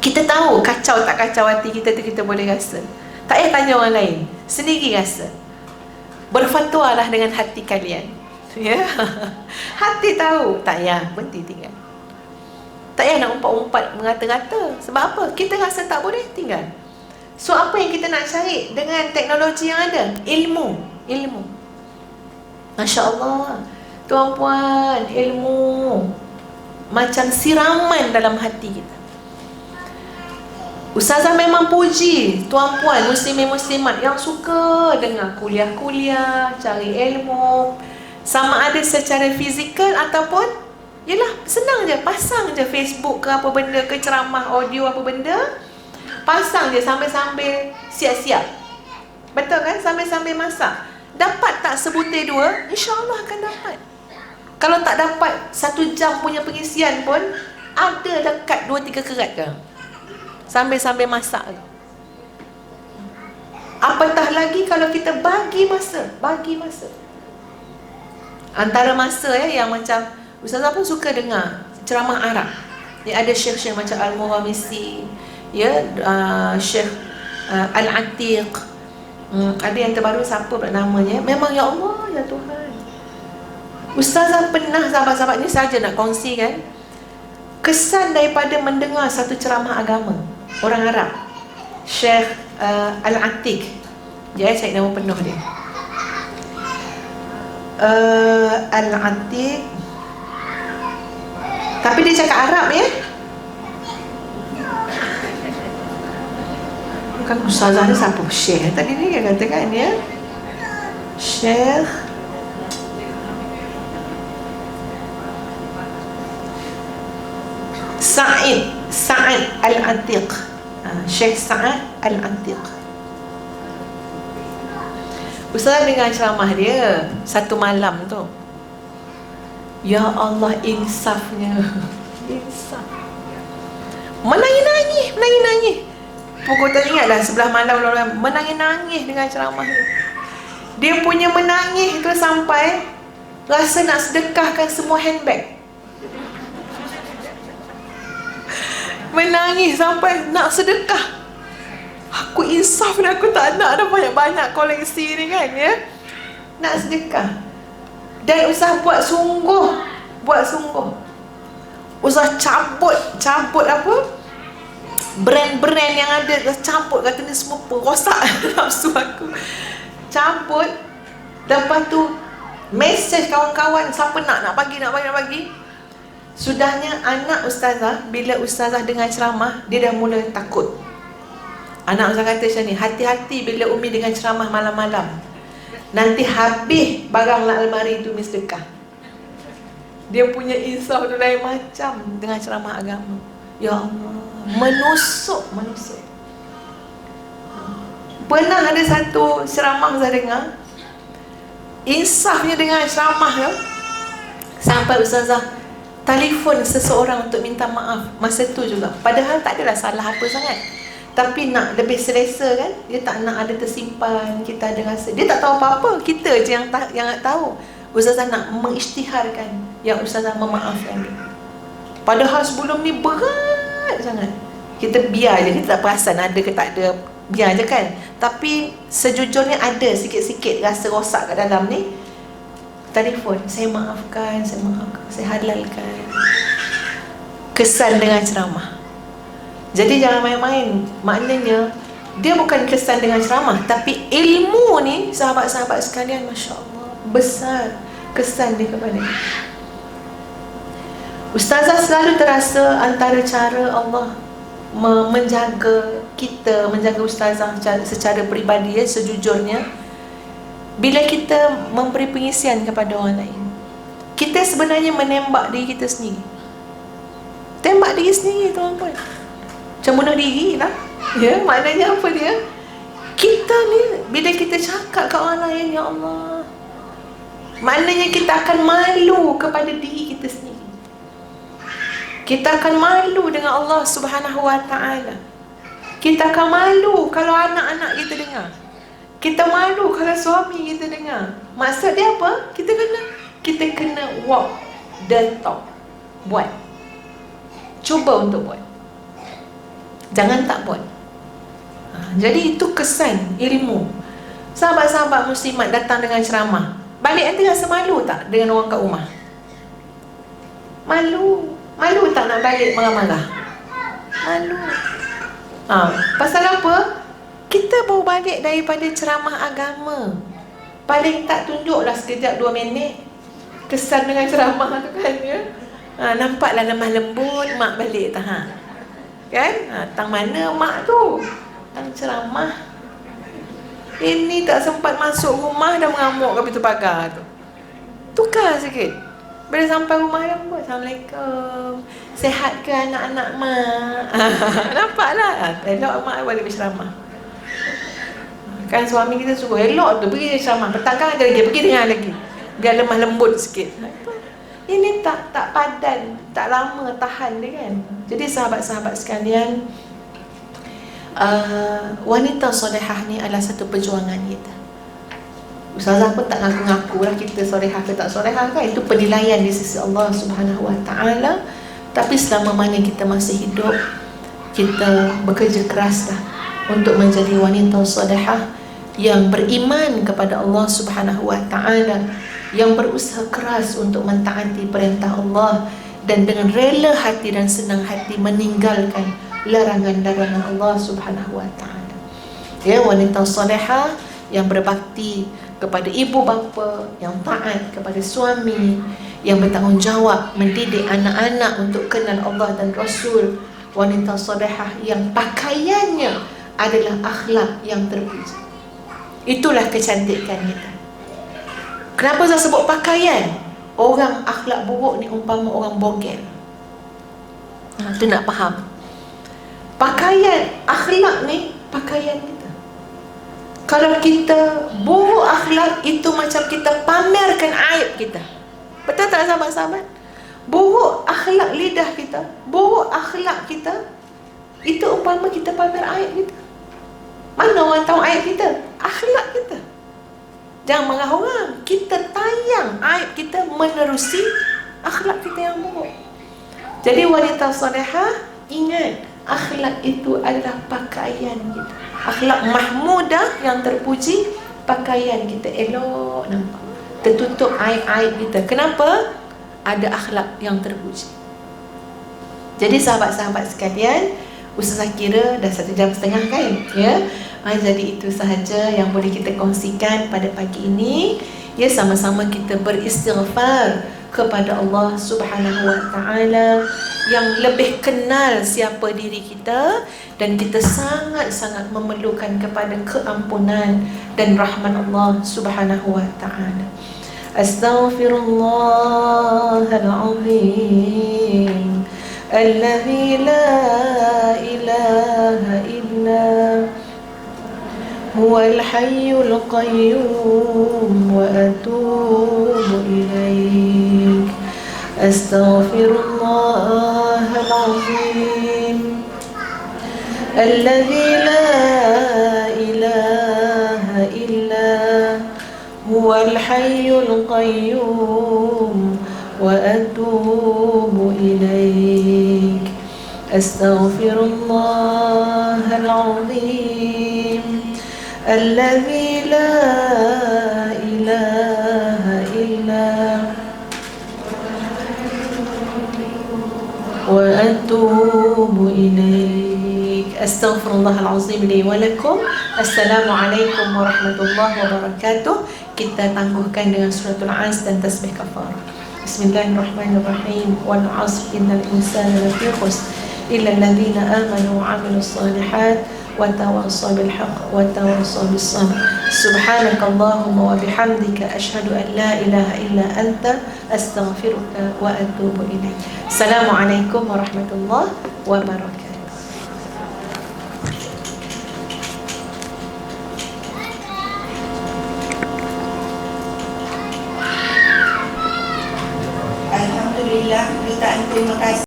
Kita tahu kacau tak kacau hati kita tu, kita boleh rasa. Tak payah tanya orang lain, sendiri rasa. Berfatwalah dengan hati kalian, ya. Hati tahu, tak payah, berhenti tinggal. Tak payah nak umpat-umpat mengata-ngata. Sebab apa? Kita rasa tak boleh, tinggal. So apa yang kita nak cari dengan teknologi yang ada? Ilmu. Masya Allah, tuan-puan, ilmu macam siraman dalam hati kita. Ustazah memang puji tuan-puan muslimin-muslimat yang suka dengar kuliah-kuliah, cari ilmu, sama ada secara fizikal ataupun, yelah, senang je, pasang je Facebook ke apa benda, ke ceramah audio apa benda, pasang je sambil-sambil siap-siap. Betul kan? Sambil-sambil masak. Dapat tak sebutir dua, insya-Allah akan dapat. Kalau tak dapat 1 jam punya pengisian pun, ada dekat 2-3 kerat ke, sambil-sambil masak ke. Apatah lagi kalau kita bagi masa. Antara masa yang macam Ustazah pun suka dengar ceramah Arab. Ada syekh-syekh macam Al-Muramisi, Syekh Al-Atiq, ada yang terbaru siapa pula namanya. Memang ya Allah, ya Tuhan, Ustazah pernah, sahabat-sahabat ni saja nak kongsikan kesan daripada mendengar satu ceramah agama orang Arab, Syekh Al-Atiq. Ya, saya nama penuh dia, Al-Atiq, tapi dia cakap Arab ya. Bukan ustazah ni siapa? Syekh tadi ni dia katakan ya, Syekh Sa'ad Al-Atiq. Syekh Sa'ad Al-Atiq. Ustaz dengar ceramah dia satu malam tu. Ya Allah, insafnya. Insaf. Menangis. Pukul teringatlah sebelah malam menangis dengan ceramah dia. Dia punya menangis tu sampai rasa nak sedekahkan semua handbag. Menangis sampai nak sedekah. Aku insaf dan aku tak nak ada banyak-banyak koleksi ni kan ya. Nak sedekah. Dan Ustaz buat sungguh. Ustaz cabut apa? Brand-brand yang ada, cabut, kata ni semua perosak nafsu aku. Cabut. Lepas tu mesej kawan-kawan, siapa nak bagi. Sudahnya anak ustazah, bila ustazah dengar ceramah, dia dah mula takut. Anak ustazah kata macam ni, hati-hati bila Umi dengar ceramah malam-malam, nanti habis barang dalam almari tu Umi sedekah. Dia punya insaf tu lain macam dengan ceramah agama. Ya Allah, menusuk. Pernah ada satu ceramah saya dengar, insafnya dengan ceramah tu, sampai ustazah telefon seseorang untuk minta maaf masa tu juga. Padahal tak adalah salah apa sangat, tapi nak lebih selesa kan. Dia tak nak ada tersimpan, kita ada rasa. Dia tak tahu apa-apa, kita je yang tahu. Ustazah nak mengisytiharkan yang ustazah memaafkan dia. Padahal sebelum ni berat sangat. Kita biar je, kita tak perasan ada ke tak ada, biar je kan. Tapi sejujurnya ada sikit-sikit rasa rosak kat dalam ni. Telefon, saya maafkan, saya halalkan. Kesan dengan ceramah. Jadi jangan main-main. Maknanya dia bukan kesan dengan ceramah, tapi ilmu ni sahabat-sahabat sekalian, Masya Allah, besar kesan dia kepada kita. Ustazah selalu terasa antara cara Allah menjaga kita, menjaga ustazah secara peribadi ya, sejujurnya, bila kita memberi pengisian kepada orang lain, kita sebenarnya menembak diri kita sendiri. Tembak diri sendiri, tuan-tuan. Macam bunuh diri lah. Ya, maknanya apa dia? Kita ni, bila kita cakap kat orang lain, ya Allah, maknanya kita akan malu kepada diri kita sendiri. Kita akan malu dengan Allah Subhanahu Wa Taala. Kita akan malu kalau anak-anak kita dengar. Kita malu kalau suami kita dengar. Maksud dia apa? Kita kena walk the talk. Buat. Cuba untuk buat. Jangan tak buat. Jadi itu kesan ilmu. Sahabat-sahabat muslimat datang dengan ceramah, balik nanti rasa malu tak dengan orang kat rumah? Malu tak nak balik marah-marah? Malu. Pasal apa? Kita baru balik daripada ceramah agama. Paling tak tunjuklah sekejap 2 minit kesan dengan ceramah tu kan ya. Nampaklah lemah lembut mak balik tak kan? Tang mana mak tu? Tang ceramah. Ini tak sempat masuk rumah dah mengamuk kat pintu pagar tu. Tukar sikit. Bila sampai rumah lembut, Assalamualaikum, sihat ke anak-anak mak? Nampaklah. Elok mak balik berceramah. Kan suami kita suruh elok tu pergi ceramah, petang kan ada lagi, pergi dengar lagi, biar lemah lembut sikit. Ini tak padan, tak lama tahan dia kan. Jadi sahabat-sahabat sekalian, wanita solehah ni adalah satu perjuangan kita. Ustazah pun tak ngaku-ngaku lah kita solehah ke tak solehah kan. Itu penilaian di sisi Allah Subhanahu Wa Taala. Tapi selama mana kita masih hidup, kita bekerja keras lah untuk menjadi wanita solehah yang beriman kepada Allah Subhanahu Wa Taala, yang berusaha keras untuk mentaati perintah Allah dan dengan rela hati dan senang hati meninggalkan larangan-larangan Allah Subhanahu wa taala. Ya, wanita salihah yang berbakti kepada ibu bapa, yang taat kepada suami, yang bertanggungjawab mendidik anak-anak untuk kenal Allah dan Rasul. Wanita salihah yang pakaiannya adalah akhlak yang terpuji. Itulah kecantikan kita. Kenapa saya sebut pakaian? Orang akhlak buruk ni umpama orang bogel. Itu nak faham. Pakaian, akhlak ni pakaian kita. Kalau kita buruk akhlak, itu macam kita pamerkan aib kita. Betul tak sahabat-sahabat? Buruk akhlak lidah kita, buruk akhlak kita, itu umpama kita pamer aib kita. Mana orang tahu aib kita? Akhlak kita. Jangan marah orang. Kita tayang aib kita menerusi akhlak kita yang buruk. Jadi wanita salihah, ingat, akhlak itu adalah pakaian kita. Akhlak mahmudah yang terpuji, pakaian kita elok nampak, tertutup aib-aib kita. Kenapa? Ada akhlak yang terpuji. Jadi sahabat-sahabat sekalian, Ustazah kira dah 1 jam setengah kan, ya. Jadi itu sahaja yang boleh kita kongsikan pada pagi ini. Ya, sama-sama kita beristighfar kepada Allah Subhanahu wa taala yang lebih kenal siapa diri kita, dan kita sangat-sangat memerlukan kepada keampunan dan rahmat Allah Subhanahu wa taala. Astaghfirullahalazim alladzi la ilaha illa huwal hayyul qayyum wa atubu ilaik. Astaghfirullahalazim alladzi la ilaha illa huwal hayyul qayyum wa atubu ilaik. Astaghfirullahalazim alladzi la ilaha illa wa atubu ilaik. Astaghfirullahalazim li wa lakum. Assalamualaikum warahmatullahi wabarakatuh. Kita tangguhkan dengan suratul Asr dan tasbih kafarah. Bismillahirrahmanirrahim. Wal 'asr innal insana lafi khusr illa alladhina amanu wa 'amilus solihat wa tawassaw bil haqq wa tawassaw bis sabr. Subhanakallahumma wa bihamdika asyhadu an la ilaha illa anta astaghfiruka wa atubu ilaik. Assalamualaikum warahmatullahi wabarakatuh. Alhamdulillah, jutaan terima kasih.